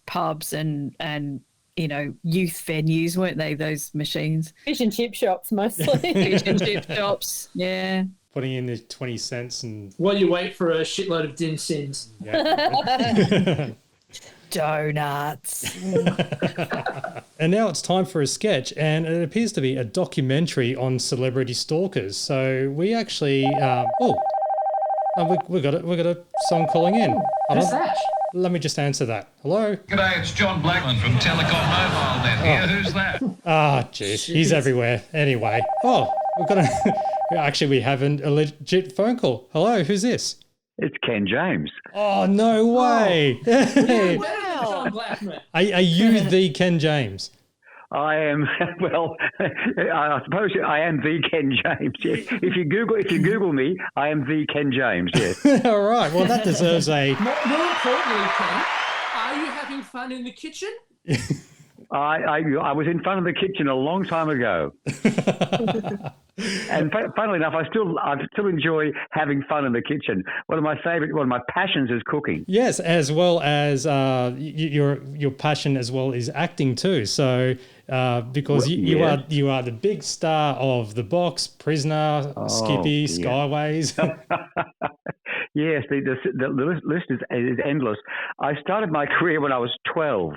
pubs and youth venues, weren't they, those machines? Fish and chip shops mostly. Fish and chip shops, yeah. Putting in the 20 cents and... While you wait for a shitload of dim sims. Yeah. Donuts. And now it's time for a sketch, and it appears to be a documentary on celebrity stalkers. So we actually... we got a song calling in. Hold Who's on. that? Let me just answer that. Hello? G'day, it's John Blackman from Telecom Mobile Net here. Who's that? Jeez. He's everywhere. Anyway. We've got Actually, we have a legit phone call. Hello, who's this? It's Ken James. Oh, no way. Hey. John Blackman. Are you the Ken James? I am. Well, I suppose I am the Ken James. Yes. If you Google me, I am the Ken James. Yes. All right. Well, that deserves a. More importantly, Ken, are you having fun in the kitchen? I was in front of the kitchen a long time ago. And funnily enough, I still enjoy having fun in the kitchen. One of my passions is cooking. Yes, as well as your passion as well is acting too. So because you are the big star of The Box, Prisoner, Skippy, Skyways. Yes, the list is endless. I started my career when I was 12.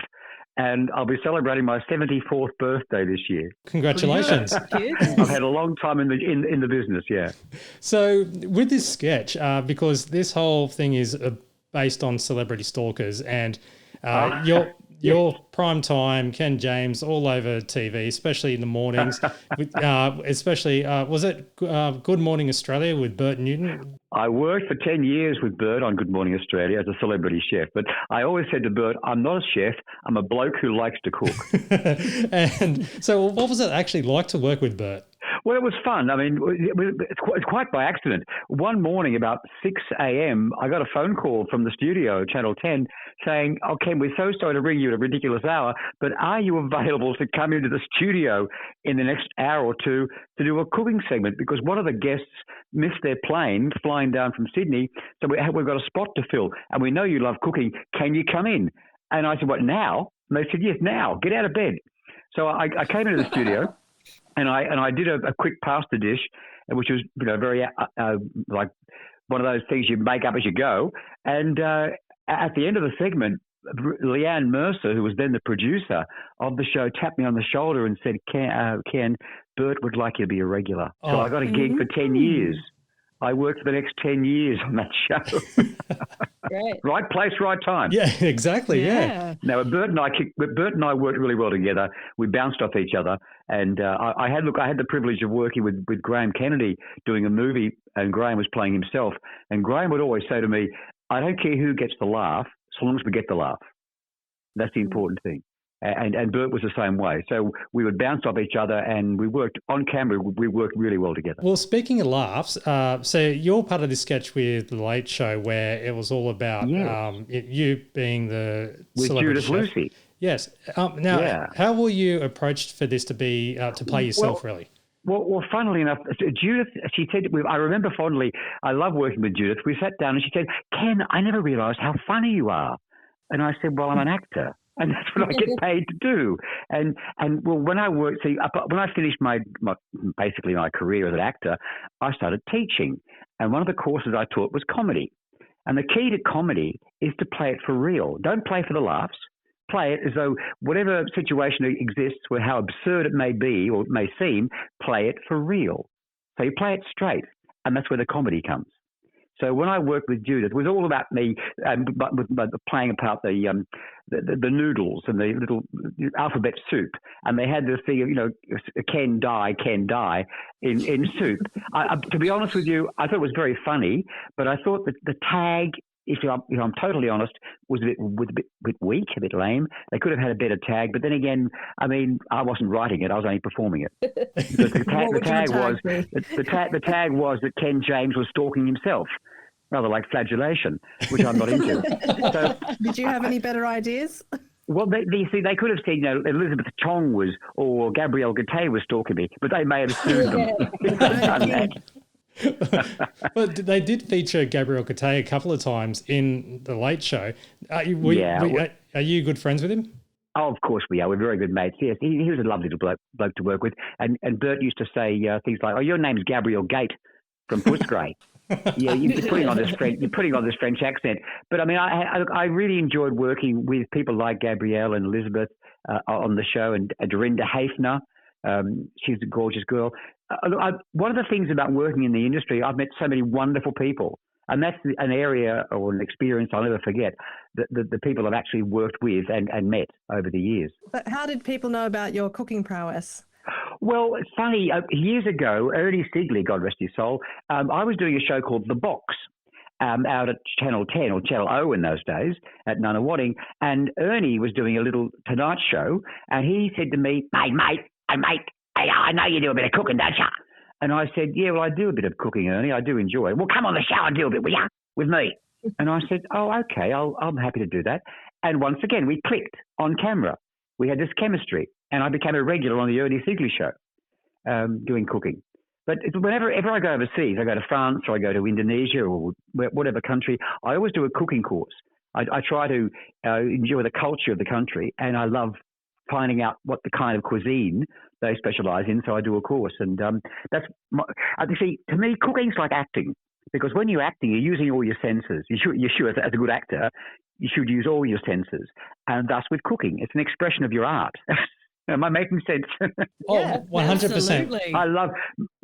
And I'll be celebrating my 74th birthday this year. Congratulations! I've had a long time in the business, yeah. So with this sketch, because this whole thing is based on celebrity stalkers, and your prime time, Ken James, all over TV, especially in the mornings. Especially, was it Good Morning Australia with Bert Newton? I worked for 10 years with Bert on Good Morning Australia as a celebrity chef, but I always said to Bert, I'm not a chef, I'm a bloke who likes to cook. And so what was it actually like to work with Bert? Well, it was fun. I mean, it's quite by accident. One morning about 6 a.m., I got a phone call from the studio, Channel 10, saying, "Oh, Ken, we're so sorry to ring you at a ridiculous hour, but are you available to come into the studio in the next hour or two to do a cooking segment? Because one of the guests missed their plane flying down from Sydney, so we've got a spot to fill, and we know you love cooking. Can you come in?" And I said, "What, now?" And they said, "Yes, now. Get out of bed." So I came into the studio. And I did a quick pasta dish, which was very like one of those things you make up as you go. And at the end of the segment, Leanne Mercer, who was then the producer of the show, tapped me on the shoulder and said, "Ken, Bert would like you to be a regular." So I got a gig for 10 years. I worked for the next 10 years on that show. Great. Right place, right time. Yeah, exactly. Yeah. Now, Bert and I worked really well together. We bounced off each other, and I had the privilege of working with Graham Kennedy doing a movie, and Graham was playing himself. And Graham would always say to me, "I don't care who gets the laugh, so long as we get the laugh. That's the important thing." And Bert was the same way. So we would bounce off each other, and we worked on camera. We worked really well together. Well, speaking of laughs, so you're part of this sketch with The Late Show where it was all about you being the with celebrity Judith chef. Lucy. Yes. Now, how were you approached for this to be to play yourself, really? Well, funnily enough, Judith, she said, I remember fondly, I love working with Judith. We sat down and she said, Ken, I never realised how funny you are. And I said, well, I'm an actor. And that's what I get paid to do. And well, when I worked, when I finished my basically my career as an actor, I started teaching. And one of the courses I taught was comedy. And the key to comedy is to play it for real. Don't play for the laughs. Play it as though whatever situation exists, where how absurd it may be or it may seem, play it for real. So you play it straight, and that's where the comedy comes. So when I worked with Judith, it was all about me playing apart the noodles and the little alphabet soup, and they had this thing of Ken die in soup. To be honest with you, I thought it was very funny, but I thought that the tag, if I'm totally honest, was a bit weak, a bit lame. They could have had a better tag, but then again, I mean, I wasn't writing it; I was only performing it. The tag was that Ken James was stalking himself, rather like flagellation, which I'm not into. So, did you have any better ideas? Well, they could have said, Elizabeth Chong was, or Gabrielle Gattei was stalking me, but they may have sued them. But they did feature Gabrielle Gattei a couple of times in The Late Show. Are you good friends with him? Oh, of course we are. We're very good mates. Yes, he was a lovely little bloke to work with. And Bert used to say things like, "Oh, your name's Gabrielle Gate from Footscray." Yeah, you're putting on this French accent. But I mean, I really enjoyed working with people like Gabrielle and Elizabeth on the show, and Dorinda Hafner. She's a gorgeous girl. One of the things about working in the industry, I've met so many wonderful people, and that's an area or an experience I'll never forget. The people I've actually worked with and met over the years. But how did people know about your cooking prowess? Well, it's funny. Years ago, Ernie Sigley, God rest his soul, I was doing a show called The Box out at Channel 10 or Channel O in those days at Nunawading, and Ernie was doing a little Tonight Show, and he said to me, "Hey, mate, I know you do a bit of cooking, don't you?" And I said, "Yeah, well, I do a bit of cooking, Ernie. I do enjoy it." "Well, come on the show and do a bit, will you, with me?" And I said, "Oh, okay, I'm happy to do that." And once again, we clicked on camera. We had this chemistry, and I became a regular on the Ernie Sigley show, doing cooking. But whenever I go overseas, I go to France or I go to Indonesia or whatever country, I always do a cooking course. I try to enjoy the culture of the country, and I love finding out what the kind of cuisine they specialize in. So I do a course, and see, to me, cooking's like acting, because when you're acting, you're using all your senses. You should, as a good actor, you should use all your senses, and thus with cooking, it's an expression of your art. Am I making sense? Oh, 100%. I love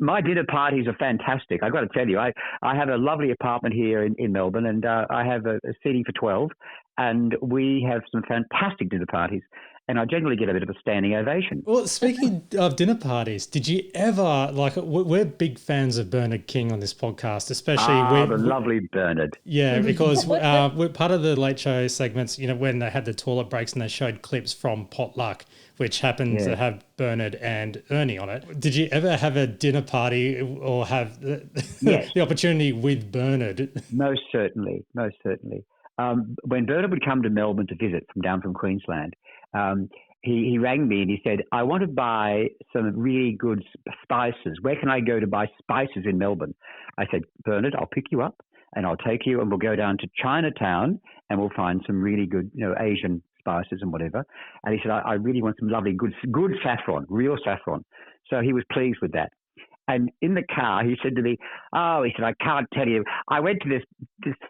my dinner parties are fantastic. I've got to tell you, I have a lovely apartment here in Melbourne, and I have a seating for 12, and we have some fantastic dinner parties. And I generally get a bit of a standing ovation. Well, speaking of dinner parties, did you ever, we're big fans of Bernard King on this podcast, especially the lovely Bernard. Yeah, because we're part of the Late Show segments, when they had the toilet breaks and they showed clips from Potluck, which happened to have Bernard and Ernie on it. Did you ever have a dinner party or have the opportunity with Bernard? Most certainly. When Bernard would come to Melbourne to visit from Queensland, he rang me and he said, "I want to buy some really good spices. Where can I go to buy spices in Melbourne?" I said, "Bernard, I'll pick you up and I'll take you and we'll go down to Chinatown and we'll find some really good, Asian spices and whatever." And he said, I really want some lovely, good saffron, real saffron. So he was pleased with that. And in the car, he said to me, he said, "I can't tell you. I went to this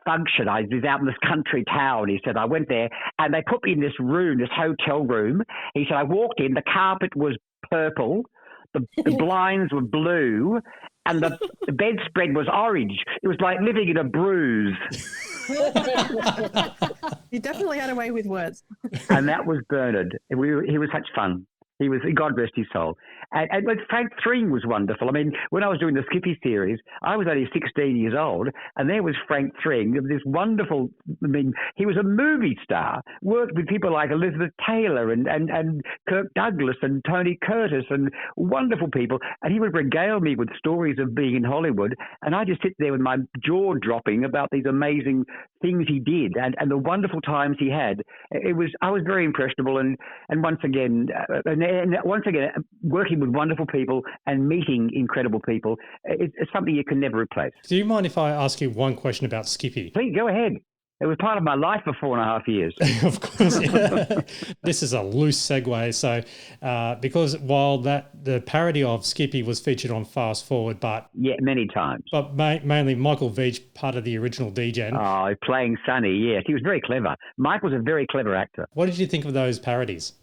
function. I was out in this country town." He said, "I went there and they put me in this room, this hotel room." He said, "I walked in, the carpet was purple, the blinds were blue, and the bedspread was orange. It was like living in a bruise." You definitely had a way with words. And that was Bernard. He was such fun. He was, God rest his soul. And Frank Thring was wonderful. I mean, when I was doing the Skippy series, I was only 16 years old, and there was Frank Thring, this wonderful, I mean, he was a movie star, worked with people like Elizabeth Taylor and Kirk Douglas and Tony Curtis and wonderful people. And he would regale me with stories of being in Hollywood, and I just sit there with my jaw dropping about these amazing things he did and the wonderful times he had. I was very impressionable, and once again, working with wonderful people and meeting incredible people is something you can never replace. Do you mind if I ask you one question about Skippy? Please, go ahead. It was part of my life for 4.5 years. Of course. Yeah. This is a loose segue. So, because while the parody of Skippy was featured on Fast Forward, but... Yeah, many times. But mainly Michael Veitch, part of the original D-Gen. Oh, playing Sonny, yes. He was very clever. Mike was a very clever actor. What did you think of those parodies?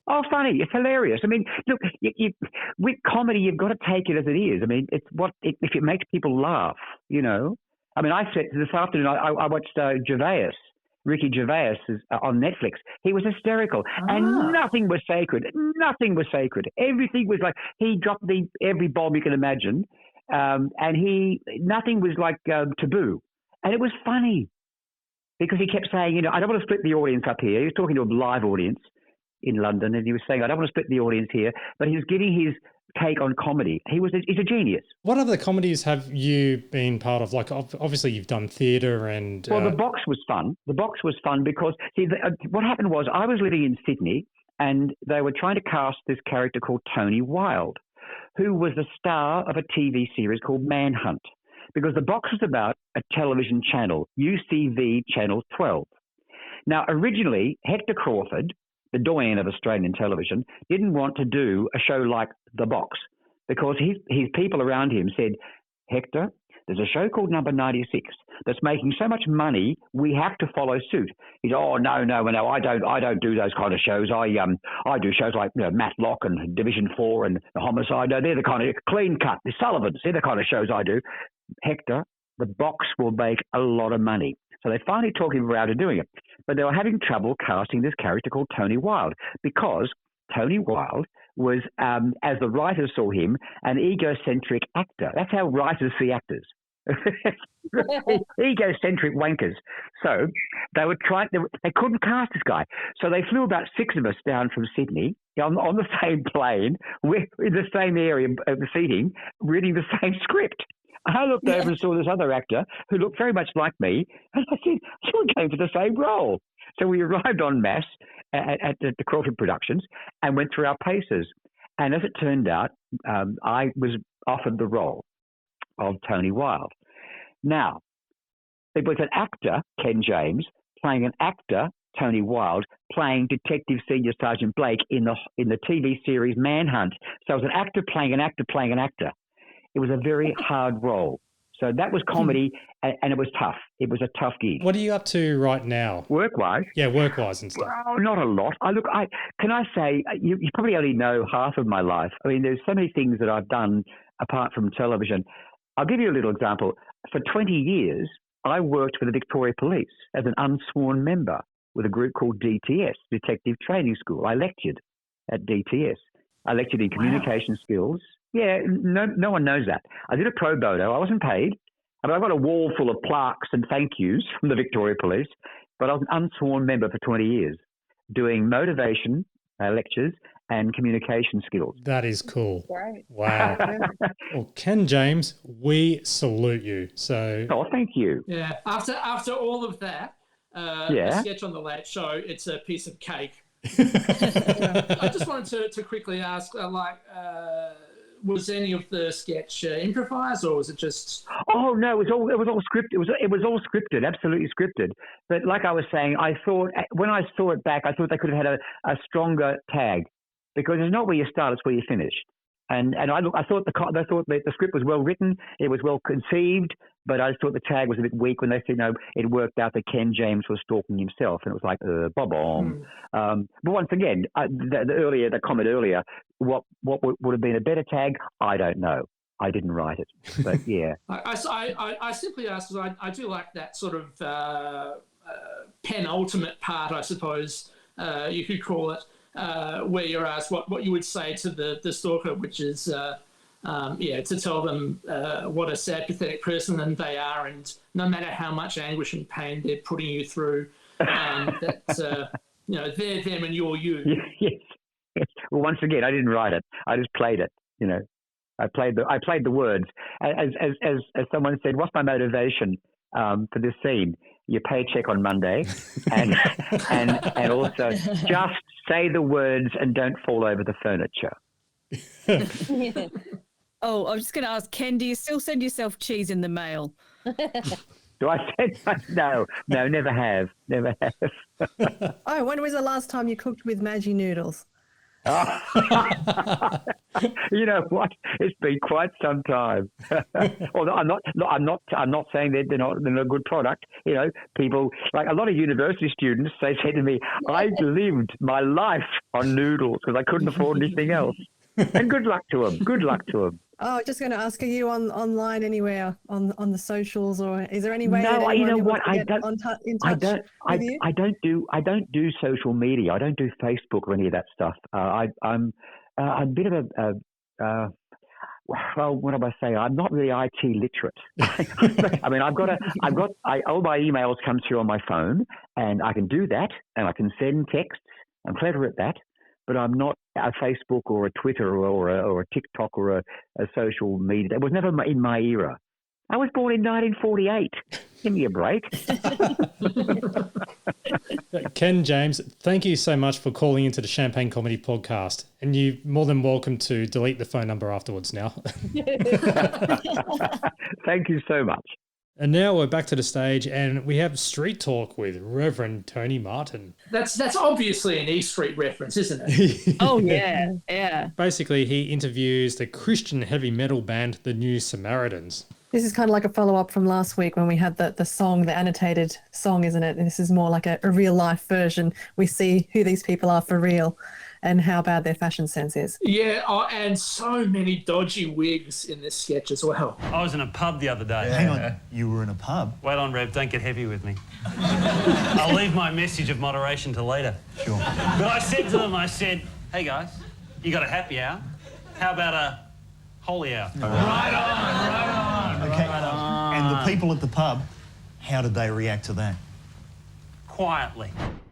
Oh, funny. It's hilarious. I mean, look, with comedy, you've got to take it as it is. I mean, if it makes people laugh, you know. I mean, I said this afternoon, I watched Ricky Gervais on Netflix. He was hysterical, and nothing was sacred. Nothing was sacred. Everything was like, he dropped every bomb you can imagine, and nothing was like taboo. And it was funny because he kept saying, you know, I don't want to split the audience up here. He was talking to a live audience in London, and he was saying, I don't want to split the audience here, but he was giving his take on comedy. He's a genius. What other comedies have you been part of? Like, obviously you've done theatre and... Well, The Box was fun. The Box was fun because, see, what happened was I was living in Sydney, and they were trying to cast this character called Tony Wilde, who was the star of a TV series called Manhunt, because The Box was about a television channel, UCV Channel 12. Now, originally, Hector Crawford, the doyen of Australian television, didn't want to do a show like The Box because his people around him said, Hector, there's a show called Number 96 that's making so much money, we have to follow suit. He said, oh, no, I don't do those kind of shows. I do shows like, you know, Matlock and Division 4 and The Homicide. No, they're the kind of Clean Cut, the Sullivans. They're the kind of shows I do. Hector, The Box will make a lot of money. So they finally talked him around to doing it. But they were having trouble casting this character called Tony Wilde because Tony Wilde was, as the writers saw him, an egocentric actor. That's how writers see actors. Egocentric wankers. So they couldn't cast this guy. So they flew about 6 of us down from Sydney on the same plane, in the same area of the seating, reading the same script. I looked over and saw this other actor who looked very much like me, and I said, you came for the same role. So we arrived en masse at the Crawford Productions and went through our paces. And as it turned out, I was offered the role of Tony Wilde. Now, it was an actor, Ken James, playing an actor, Tony Wilde, playing Detective Senior Sergeant Blake in the TV series Manhunt. So it was an actor playing an actor playing an actor. It was a very hard role. So that was comedy, and it was tough. It was a tough gig. What are you up to right now? Work-wise? Yeah, work-wise and stuff. Well, not a lot. Can I say, you probably only know half of my life. I mean, there's so many things that I've done apart from television. I'll give you a little example. For 20 years, I worked for the Victoria Police as an unsworn member with a group called DTS, Detective Training School. I lectured at DTS. I lectured in communication skills. Yeah, no one knows that. I did a pro bono. I wasn't paid. I mean, I've got a wall full of plaques and thank yous from the Victoria Police, but I was an unsworn member for 20 years doing motivation lectures and communication skills. That is cool. Right. Wow. Well, Ken James, we salute you. So. Oh, thank you. Yeah. After all of that, a sketch on The Late Show, it's a piece of cake. I just wanted to quickly ask, was any of the sketch improvised, or was it just? Oh no, it was all scripted. It was all scripted, absolutely scripted. But like I was saying, I thought when I saw it back, I thought they could have had a stronger tag, because it's not where you start, it's where you finish. And I thought the script was well written, it was well conceived, but I thought the tag was a bit weak when they said, no, it worked out that Ken James was stalking himself, and it was like, bob-omb. But once again, the comment earlier, what would have been a better tag? I don't know. I didn't write it, but yeah. I simply asked because I do like that sort of penultimate part, I suppose you could call it, where you're asked what you would say to the stalker, which is, to tell them what a sad, pathetic person they are, and no matter how much anguish and pain they're putting you through, that they're them and you're you. Yes. Well, once again, I didn't write it. I just played it. I played the words. As someone said, what's my motivation for this scene? Your paycheck on Monday, and also just say the words and don't fall over the furniture. Oh, I was just going to ask, Ken, do you still send yourself cheese in the mail? Do I send? No, never have. Oh, when was the last time you cooked with Maggi noodles? You know what? It's been quite some time. Although I'm not saying that they're not a good product. People like a lot of university students. They say to me, "I lived my life on noodles because I couldn't afford anything else." And good luck to them. Oh, just going to ask, are you online anywhere on the socials, or is there any way? No, that you know anyone what? wants to get in touch with you? I don't do social media. I don't do Facebook or any of that stuff. I'm a bit of well, what do I say? I'm not really IT literate. I mean, all my emails come through on my phone, and I can do that, and I can send texts. I'm clever at that. But I'm not a Facebook or a Twitter or a TikTok or a social media. It was never in my era. I was born in 1948. Give me a break. Ken James, thank you so much for calling into the Champagne Comedy Podcast. And you're more than welcome to delete the phone number afterwards now. Thank you so much. And now we're back to the stage, and we have Street Talk with Reverend Tony Martin. That's obviously an E Street reference, isn't it? Oh, yeah. Basically, he interviews the Christian heavy metal band, the New Samaritans. This is kind of like a follow-up from last week when we had the song, the annotated song, isn't it? And this is more like a real-life version. We see who these people are for real and how bad their fashion sense is. Yeah, and so many dodgy wigs in this sketch as well. I was in a pub the other day. Yeah. Hang on, you were in a pub? Wait on, Rev, don't get heavy with me. I'll leave my message of moderation till later. Sure. But I said to them, hey guys, you got a happy hour? How about a holy hour? Right on. Okay, and the people at the pub, how did they react to that? Quietly.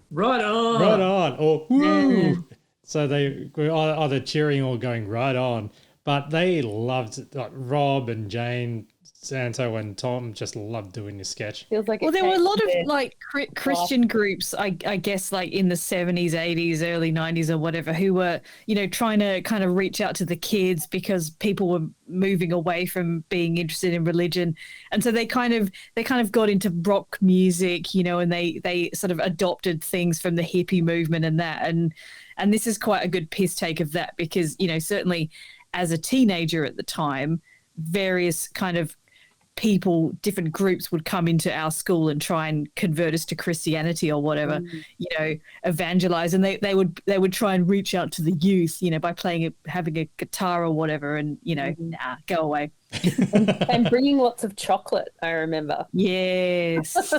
Right on. Or woo. So they were either cheering or going right on. But they loved it. Like Rob and Jane, Santo and Tom just loved doing this sketch. Feels like there were a lot of like Christian groups, I guess, like in the 70s, 80s, early 90s or whatever, who were, trying to kind of reach out to the kids because people were moving away from being interested in religion. And so they kind of got into rock music, and they sort of adopted things from the hippie movement and that. And this is quite a good piss take of that because, certainly as a teenager at the time, various kind of people, different groups would come into our school and try and convert us to Christianity or whatever, evangelize. And they would try and reach out to the youth, by having a guitar or whatever and, nah, go away. And bringing lots of chocolate, I remember. Yes.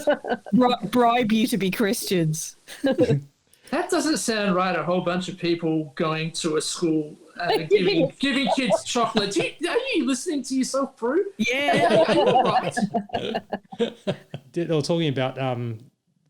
Bribe you to be Christians. That doesn't sound right. A whole bunch of people going to a school giving kids chocolate. Are you listening to yourself, Brew? Yeah. Are you right? They were talking about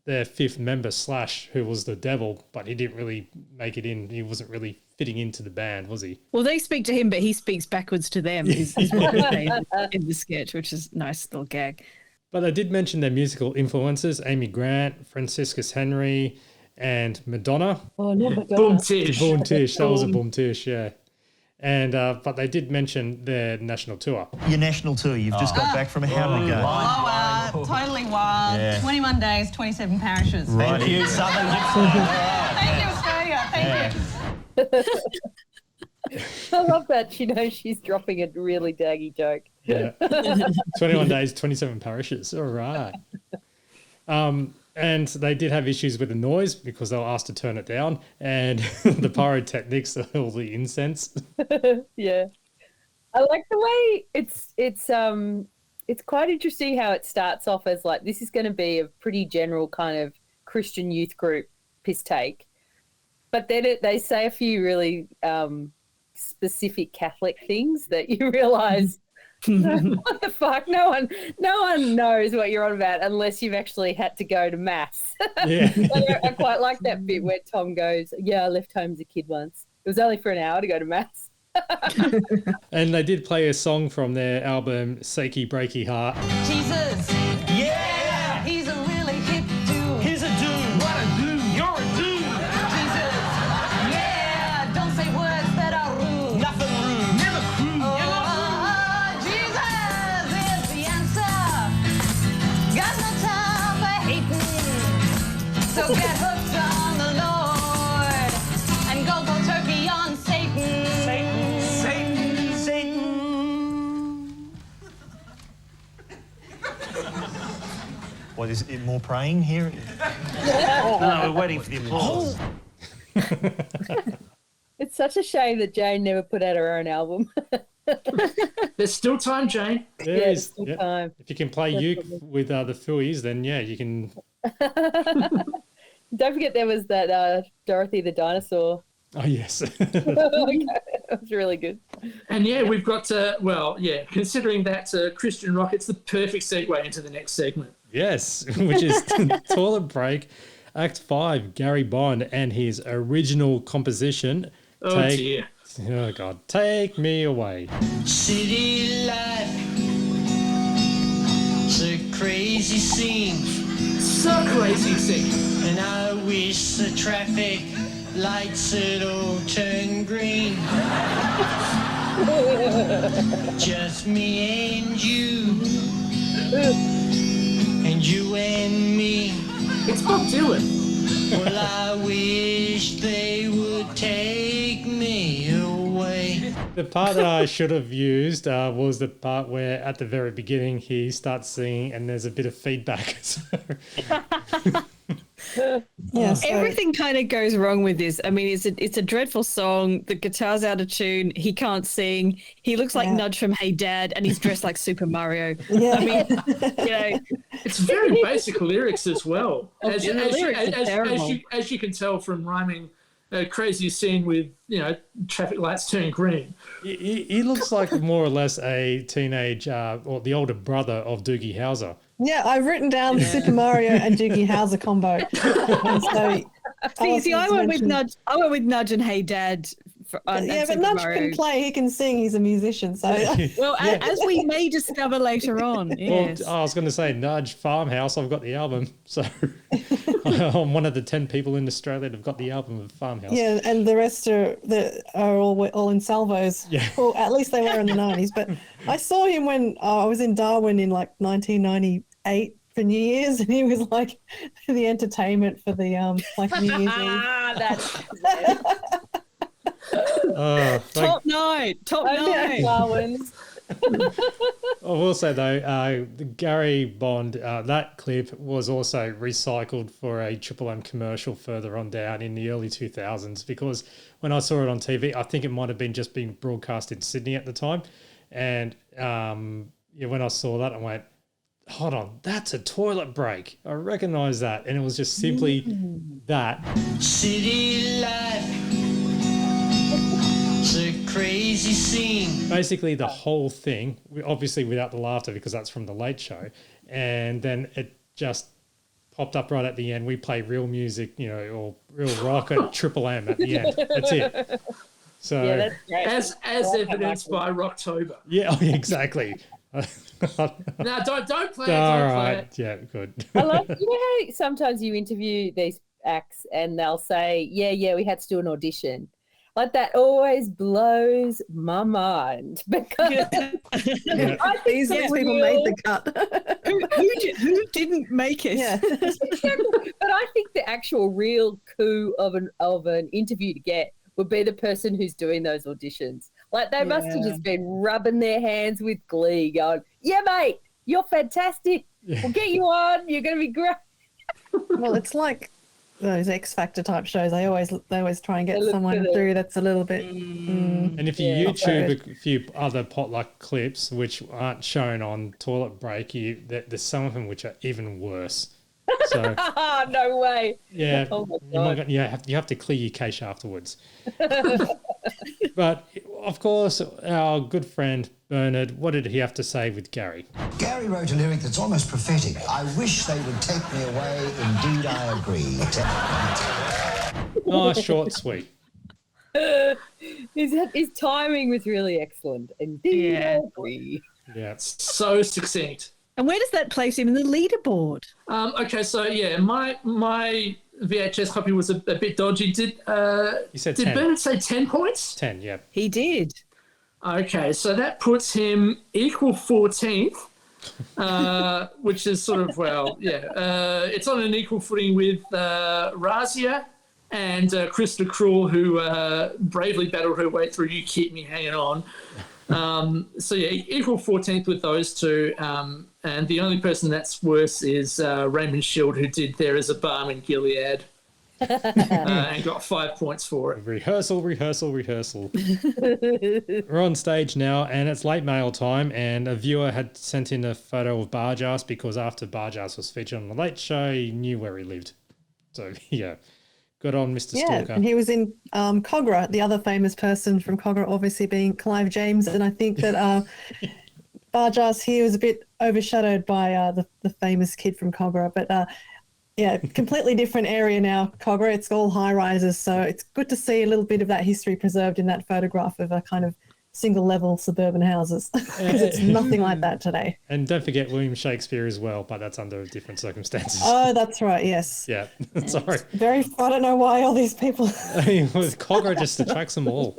their fifth member, Slash, who was the devil, but he didn't really make it in. He wasn't really fitting into the band, was he? Well, they speak to him, but he speaks backwards to them, is what they're saying in the sketch, which is a nice little gag. But they did mention their musical influences, Amy Grant, Franciscus Henry, and Madonna. Oh, no, Madonna. Boom Tish. Boom Tish. That was a Boom Tish, yeah. And but they did mention their national tour. Your national tour, you've just got back from how did it go? Totally wild. Yeah. 21 days, 27 parishes. Right. Thank you, Southern Thank you, Australia. Thank you. I love that she knows she's dropping a really daggy joke. Yeah. 21 days, 27 parishes. All right. And they did have issues with the noise because they were asked to turn it down, and the pyrotechnics, all the incense. Yeah, I like the way it's quite interesting how it starts off as like this is going to be a pretty general kind of Christian youth group piss take, But then they say a few really specific Catholic things that you realise, what the fuck? No one knows what you're on about unless you've actually had to go to mass. Yeah. I quite like that bit where Tom goes, "Yeah, I left home as a kid once. It was only for an hour to go to mass." And they did play a song from their album "Sakey Breaky Heart." Jesus. Yeah. He's a really hip dude. He's a dude. What a dude. You're a dude. Jesus. Yeah. Don't say words that are rude. Nothing rude. Never crude. Jesus is the answer. Got no time for hating. So get hooked on the Lord and go turkey on Satan. What is it? More praying here? No, we're waiting for the applause. It's such a shame that Jane never put out her own album. There's still time, Jane. There is. still Yep. time. If you can play uke with the Fooies, then yeah, you can. Don't forget there was that Dorothy the dinosaur. Oh yes. That was really good. And yeah, we've got considering that Christian rock, it's the perfect segue into the next segment. Yes, which is Toilet Break, Act 5, Gary Bond and his original composition. Oh dear. Oh God, Take Me Away. City life. It's a crazy scene. So crazy scene. And I wish the traffic lights would all turn green. Just me and you. And you and me. It's Bob Dylan. Well, I wish they would take me away. The part that I should have used was the part where at the very beginning he starts singing and there's a bit of feedback. Everything kind of goes wrong with this. I mean, it's a dreadful song. The guitar's out of tune. He can't sing. He looks like Nudge from Hey Dad, and he's dressed like Super Mario. Yeah. I mean, you know, It's very basic lyrics as well. As the lyrics are terrible. you can tell from rhyming a crazy scene with, traffic lights turn green. He looks like more or less a teenage or the older brother of Doogie Howser. Yeah, I've written down Super Mario and Doogie Howser combo. And so, see, I went with Nudge. I went with Nudge and Hey Dad. But Nudge can play. He can sing. He's a musician. So well, as we may discover later on. Yes. Well, I was going to say Nudge Farmhouse. I've got the album, so I'm one of the 10 people in Australia that've got the album of Farmhouse. yeah, and the rest are all in salvos. Yeah. Well, at least they were in the 90s. But I saw him when I was in Darwin in like 1998 for New Year's, and he was like the entertainment for the New Year's Eve. That's Top night. Darwin. I will say though, Gary Bond, that clip was also recycled for a Triple M commercial further on down in the early 2000s, because when I saw it on TV, I think it might have been just being broadcast in Sydney at the time. And when I saw that, I went, hold on, that's a Toilet Break. I recognize that. And it was just simply that. City life. It's a crazy scene. Basically, the whole thing, obviously without the laughter because that's from The Late Show, and then it just popped up right at the end. We play real music, or real rock at Triple M at the end. That's it. So Yeah, that's great. As evidenced by Rocktober. yeah, exactly. No, don't play it. All Don't play right, it. yeah, good. I like, how sometimes you interview these acts and they'll say, yeah, we had to do an audition. Like that always blows my mind because I think These people made the cut. Who didn't make it? Yeah. but I think the actual real coup of an interview to get would be the person who's doing those auditions. Like they must have just been rubbing their hands with glee, going, "Yeah, mate, you're fantastic. We'll get you on. You're going to be great." Well, it's like those X Factor type shows. They always try and get someone through that's a little bit. And if you YouTube a few other potluck clips which aren't shown on Toilet Break, there's some of them which are even worse. So No way. yeah, Oh my you might God. get- you have to clear your cache afterwards. But of course, our good friend Bernard, what did he have to say with Gary? Gary wrote a lyric that's almost prophetic. I wish they would take me away. Indeed, I agree. Oh, short, sweet. His timing was really excellent. Indeed. Yeah. I agree. Yeah. So succinct. And where does that place him in the leaderboard? Okay, so yeah, my VHS copy was a bit dodgy. Did said did 10. Bernard say 10 points? 10, yeah. He did. Okay, so that puts him equal 14th, which is sort of, well, yeah. It's on an equal footing with Razia and Krista Cruel, who bravely battled her way through You Keep Me Hanging On. So, yeah, equal 14th with those two. And the only person that's worse is Raymond Shield, who did There Is a Balm in Gilead. And got 5 points for it. Rehearsal. We're on stage now, and it's late mail time, and a viewer had sent in a photo of Barjas because after Barjas was featured on The Late Show, he knew where he lived. So, yeah, good on Mr. Yeah, Stalker. and he was in Cogra, the other famous person from Cogra, obviously being Clive James, and I think that Barjas here was a bit overshadowed by the famous kid from Cogra, but yeah, completely different area now, Cogra. It's all high rises, so it's good to see a little bit of that history preserved in that photograph of a kind of single level suburban houses, because it's nothing like that today. And don't forget William Shakespeare as well, but that's under different circumstances. Oh, that's right, yes. Yeah, sorry. Very, I don't know why all these people. With Cogra just attracts them all.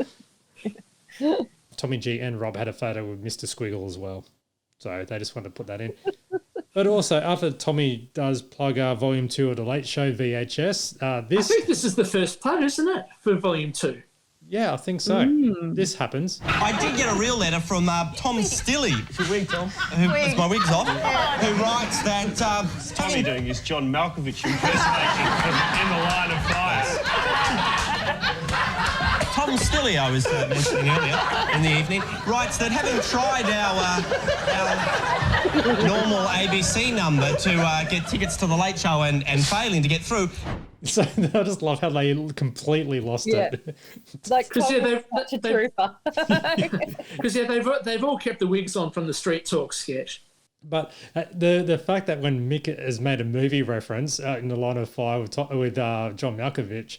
Tommy G and Rob had a photo with Mr. Squiggle as well. So they just wanted to put that in. But also, after Tommy does plug Volume 2 of The Late Show VHS, I think this is the first plug, isn't it, for Volume 2? Yeah, I think so. This happens. I did get a real letter from Tom Stilley. Your wig, Tom. It's my wig's off. Who writes that... Tommy doing his John Malkovich impersonation in The Line of Fire. Tom Stilley, I was mentioning earlier in the evening, writes that having tried our normal ABC number to get tickets to The Late Show and failing to get through. So I just love how they completely lost it. Like, Because Tom was such a trooper. Because they've all kept the wigs on from the Street Talk sketch. But the fact that when Mick has made a movie reference in The Line of Fire with John Malkovich,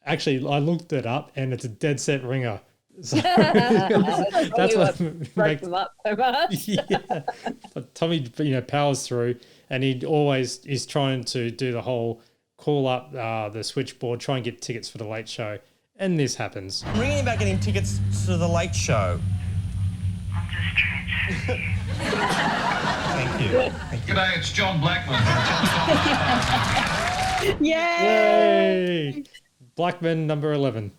actually I looked it up and it's a dead set ringer. So that's what broke them up so much. Yeah. But Tommy, powers through, and he always is trying to do the whole call up the switchboard, try and get tickets for The Late Show, and this happens. I'm ringing about getting tickets to The Late Show. Thank you. G'day, it's John Blackman from Yay! Blackman number 11.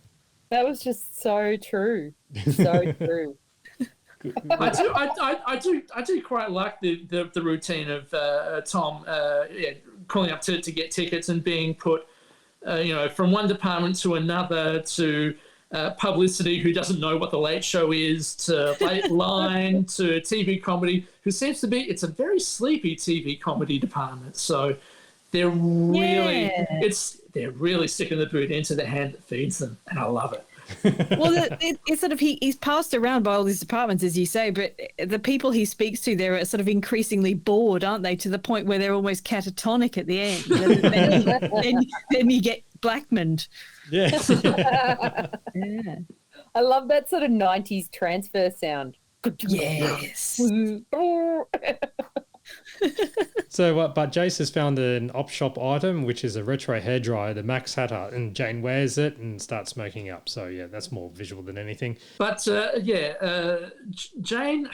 That was just so true. So true. I do quite like the routine of Tom calling up to get tickets and being put from one department to another, to publicity who doesn't know what The Late Show is, to Late Line, to TV comedy, who seems to be, it's a very sleepy TV comedy department. So they're really they're really sticking the boot into the hand that feeds them, and I love it. Well, it's sort of he's passed around by all these departments, as you say, but the people he speaks to there are sort of increasingly bored, aren't they? To the point where they're almost catatonic at the end. then you get Blackmaned. Yes. Yeah. I love that sort of 90s transfer sound. Yes. So, but Jace has found an op shop item, which is a retro hairdryer, the Max Hatter, and Jane wears it and starts smoking up. So, yeah, that's more visual than anything. But Jane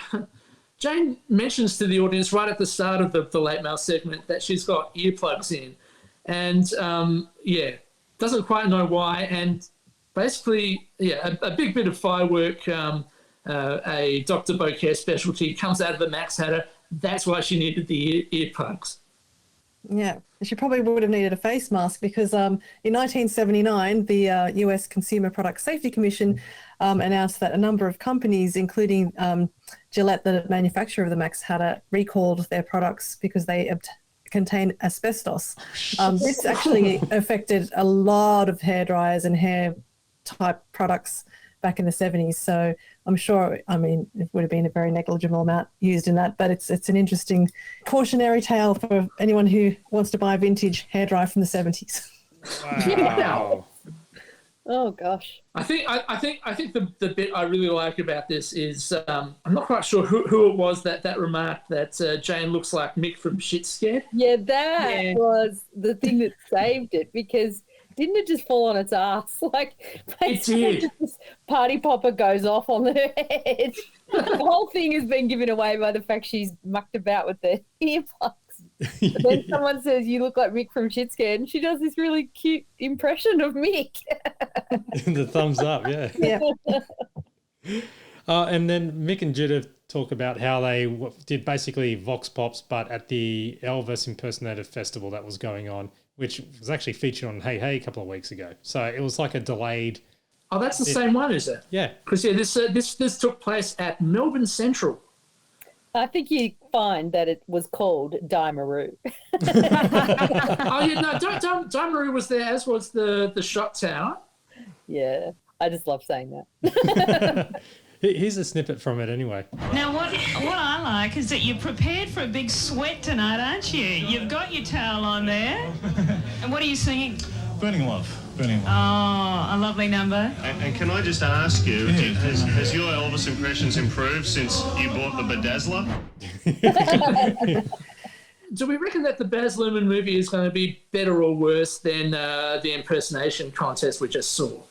mentions to the audience right at the start of the late mail segment that she's got earplugs in, and doesn't quite know why. And basically, a big bit of firework, a Dr. Bouquet specialty comes out of the Max Hatter. That's why she needed the earplugs. Yeah, she probably would have needed a face mask because in 1979, the US Consumer Product Safety Commission announced that a number of companies, including Gillette, the manufacturer of the Max Hatter, recalled their products because they contain asbestos. This actually affected a lot of hair dryers and hair type products back in the 70s. So I'm sure, I mean, it would have been a very negligible amount used in that, but it's an interesting cautionary tale for anyone who wants to buy a vintage hairdryer from the 70s. Wow. Oh gosh. I think the bit I really like about this is I'm not quite sure who it was that remarked that Jane looks like Mick from Shit Scared. Yeah, that was the thing that saved it, because didn't it just fall on its ass? Like, basically, just this party popper goes off on her head. The whole thing has been given away by the fact she's mucked about with the earplugs. But then someone says, "You look like Mick from Shit Scared," and she does this really cute impression of Mick. The thumbs up, yeah. Yeah. And then Mick and Judith talk about how they did basically Vox Pops, but at the Elvis Impersonator Festival that was going on, which was actually featured on Hey Hey a couple of weeks ago. So it was like a delayed. Oh, that's the same one, is it? Yeah. Because this took place at Melbourne Central. I think you find that it was called Dimaroo. Oh yeah, no, Dimaroo was there, as was the Shot Tower. Yeah, I just love saying that. Here's a snippet from it anyway. Now, what I like is that you're prepared for a big sweat tonight, aren't you? You've got your towel on there. And what are you singing? Burning Love. Burning Love. Oh, a lovely number. And can I just ask you, has your Elvis impressions improved since you bought the Bedazzler? Do we reckon that the Baz Luhrmann movie is going to be better or worse than the impersonation contest we just saw?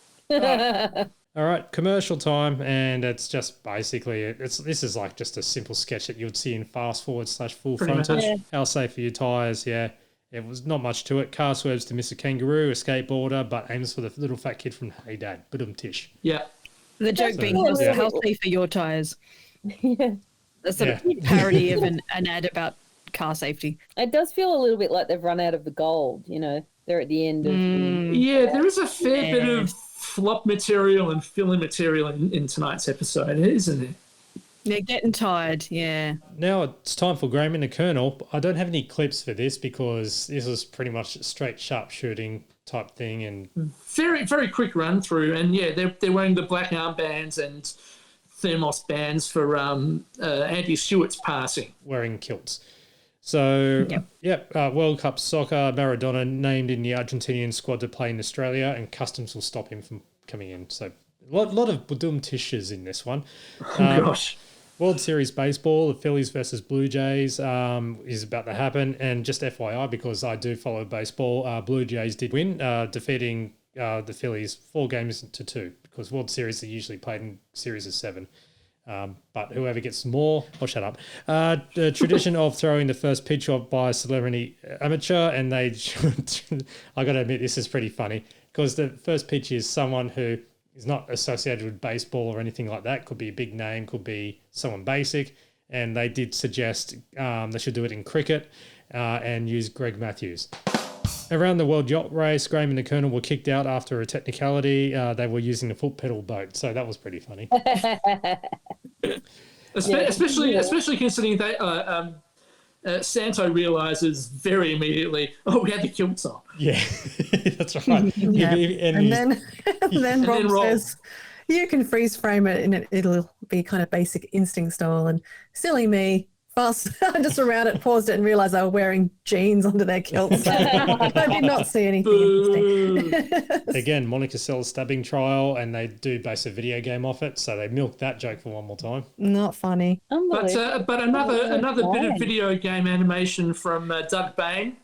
All right, commercial time, and it's just basically this is like just a simple sketch that you would see in fast forward / full Pretty much. frontage. Yeah. How safe are your tires? Yeah, it was not much to it. Car swerves to miss a kangaroo, a skateboarder, but aims for the little fat kid from Hey Dad. Boom tish. Yeah. The joke being, how safe are your tyres? Yeah. A sort of parody of an ad about car safety. It does feel a little bit like they've run out of the gold, you know. They're at the end of Yeah, there is a fair bit of flop material and filler material in tonight's episode, isn't it? They're getting tired, yeah. Now it's time for Graham and the Colonel. I don't have any clips for this because this was pretty much a straight sharpshooting type thing, and Very, very quick run through, and yeah, they're wearing the black armbands and thermos bands for Andy Stewart's passing. wearing kilts. So, World Cup soccer, Maradona named in the Argentinian squad to play in Australia, and customs will stop him from coming in. So, a lot of budum tishes in this one. Oh, gosh. World Series baseball, the Phillies versus Blue Jays is about to happen. And just FYI, because I do follow baseball, Blue Jays did win, defeating the Phillies 4-2, because World Series are usually played in series of 7. But whoever gets more, shut up. The tradition of throwing the first pitch off by a celebrity amateur, and I got to admit, this is pretty funny because the first pitch is someone who is not associated with baseball or anything like that. Could be a big name, could be someone basic, and they did suggest they should do it in cricket and use Greg Matthews. Around the World Yacht Race, Graham and the Colonel were kicked out after a technicality. They were using a foot pedal boat, so that was pretty funny. Especially considering that Santo realises very immediately, we had the kilts on. Yeah, that's right. Yeah. And then Rob says, you can freeze frame it and it'll be kind of Basic Instinct style. And silly me, fast, I just around it, paused it and realised they were wearing jeans under their kilts. So I did not see anything interesting. Again, Monica Seles stabbing trial, and they do base a video game off it, so they milked that joke for one more time. Not funny. But another bit of video game animation from Doug Bain,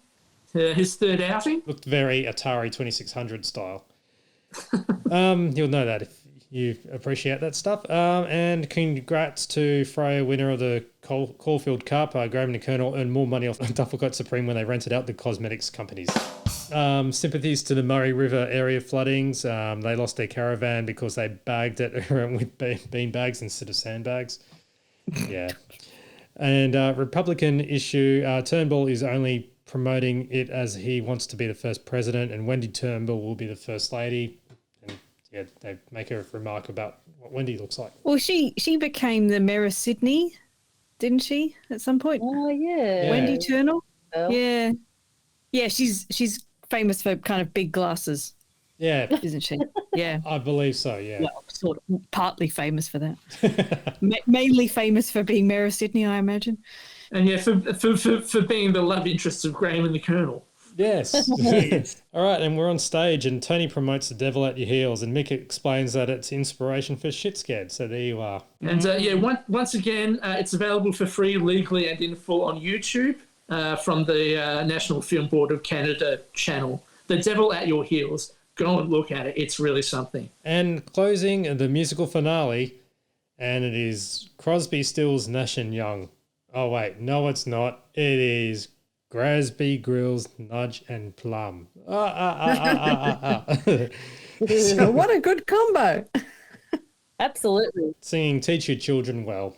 his third outing. Looked very Atari 2600 style. You'll know that if you appreciate that stuff. And congrats to Freya, winner of the Caulfield Cup. Graham and the Colonel earned more money off Duffelcoat Supreme when they rented out the cosmetics companies. Sympathies to the Murray River area floodings. They lost their caravan because they bagged it with bean bags instead of sandbags. Yeah. And Republican issue, Turnbull is only promoting it as he wants to be the first president, and Wendy Turnbull will be the first lady. And yeah, they make a remark about what Wendy looks like. Well, she became the mayor of Sydney, didn't she, at some point? Oh, yeah. Wendy Turnbull? Yeah. Yeah, she's famous for kind of big glasses, Yeah, isn't she? Yeah. I believe so. Yeah. Well, sort of partly famous for that. Mainly famous for being Mayor of Sydney, I imagine. And yeah, for being the love interest of Graham and the Colonel. Yes. All right, and we're on stage, and Tony promotes The Devil at Your Heels, and Mick explains that it's inspiration for Shit Scared. So there you are. And once again, it's available for free, legally and in full on YouTube from the National Film Board of Canada channel. The Devil at Your Heels. Go and look at it. It's really something. And closing the musical finale, and it is Crosby, Stills, Nash and Young. Oh wait, no, it's not. It is Grasby, Grills, Nudge and Plum. So what a good combo. Absolutely. Singing Teach Your Children Well.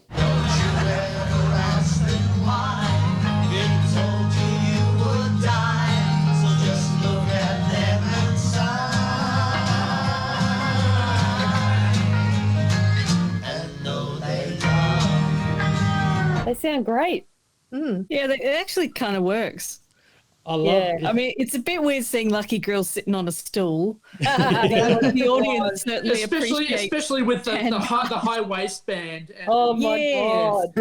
They sound great. Yeah, it actually kind of works. I love it. I mean, it's a bit weird seeing Lucky Girls sitting on a stool. The audience certainly appreciates, especially with the high waistband. Oh my God.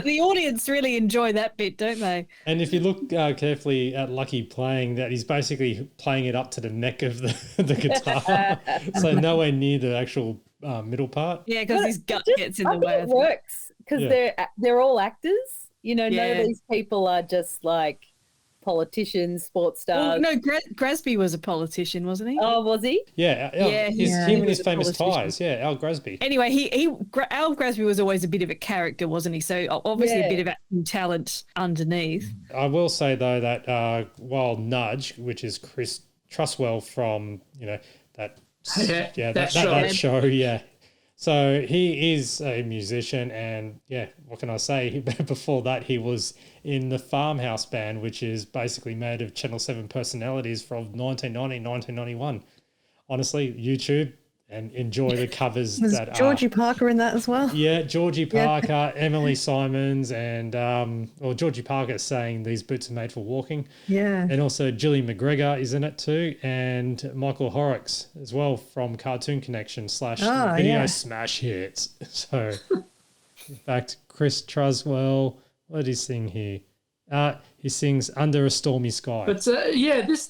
The audience really enjoy that bit, don't they? And if you look carefully at Lucky playing that, he's basically playing it up to the neck of the guitar, so nowhere near the actual middle part. Yeah, because his gut gets in the way. It works because they're all actors. You know, none Yeah. of these people are just like politicians, sports stars. No, Grasby was a politician, wasn't he? Oh, was he? Yeah, him he and was his a famous politician. ties. Yeah, Al Grasby. Anyway, Al Grasby was always a bit of a character, wasn't he? So obviously a bit of acting talent underneath. I will say though that while Nudge, which is Chris Truswell from that show, yeah. So he is a musician, and what can I say? Before that, he was in the Farmhouse Band, which is basically made of Channel 7 personalities from 1990, 1991. Honestly, YouTube and enjoy the covers. Was Georgie Parker in that as well? Yeah, Georgie Parker, Emily Simons, and Georgie Parker saying these boots are made for walking. Yeah. And also Gillian McGregor is in it too, and Michael Horrocks as well from Cartoon Connection / Video Smash Hits. So, in fact, Chris Truswell, what did he sing here? He sings Under a Stormy Sky. But this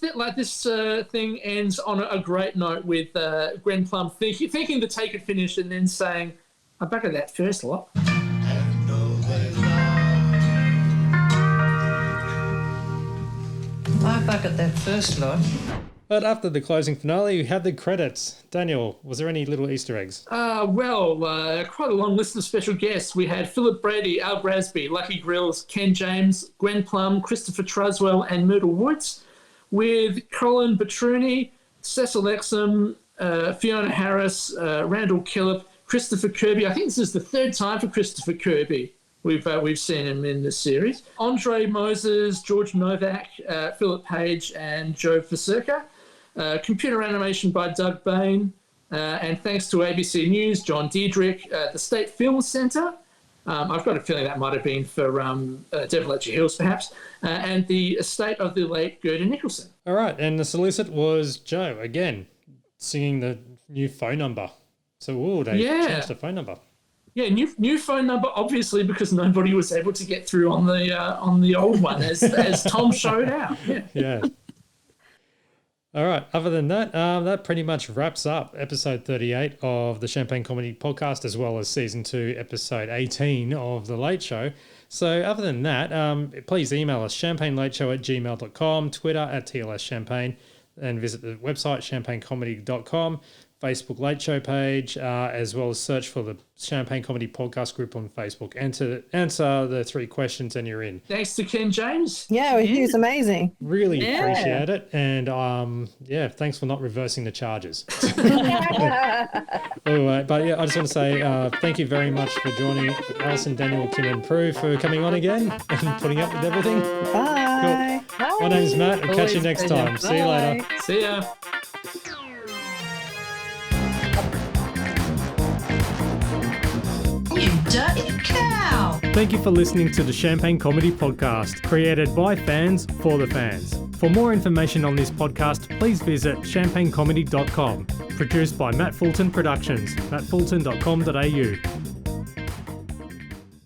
thing ends on a great note with Gwen Plum thinking the take had finished and then saying, "I'm back at that first lot." I'm back at that first lot. But after the closing finale, we had the credits. Daniel, was there any little Easter eggs? Quite a long list of special guests. We had Philip Brady, Al Grasby, Lucky Grills, Ken James, Gwen Plum, Christopher Truswell, and Myrtle Woods, with Colin Batruni, Cecil Exum, Fiona Harris, Randall Killip, Christopher Kirby. I think this is the third time for Christopher Kirby we've seen him in this series. Andre Moses, George Novak, Philip Page, and Joe Fasurka. Computer animation by Doug Bain. And thanks to ABC News, John Diedrich, the State Film Centre. I've got a feeling that might have been for Devil at Your Heels, perhaps. And the estate of the late Gerda Nicholson. All right, and the solicit was Joe, again, singing the new phone number. So, they changed the phone number. Yeah, new phone number, obviously, because nobody was able to get through on the old one, as Tom showed out. Yeah. All right. Other than that, that pretty much wraps up episode 38 of the Champagne Comedy Podcast, as well as season 2, episode 18 of The Late Show. So other than that, please email us champagnelateshow@gmail.com, Twitter @TLSchampagne, and visit the website champagnecomedy.com. Facebook Late Show page, as well as search for the Champagne Comedy Podcast group on Facebook. And to answer the 3 questions, and you're in. Thanks to Ken James. Yeah, he was amazing. Really appreciate it. And thanks for not reversing the charges. Anyway, but I just want to say thank you very much for joining Alison, Daniel, Kim, and Prue for coming on again and putting up with everything. Bye. Cool. My name's Matt. I'll catch you next time. See you later. See ya. You dirty cow. Thank you for listening to the Champagne Comedy Podcast, created by fans for the fans. For more information on this podcast, please visit champagnecomedy.com. Produced by Matt Fulton Productions, mattfulton.com.au.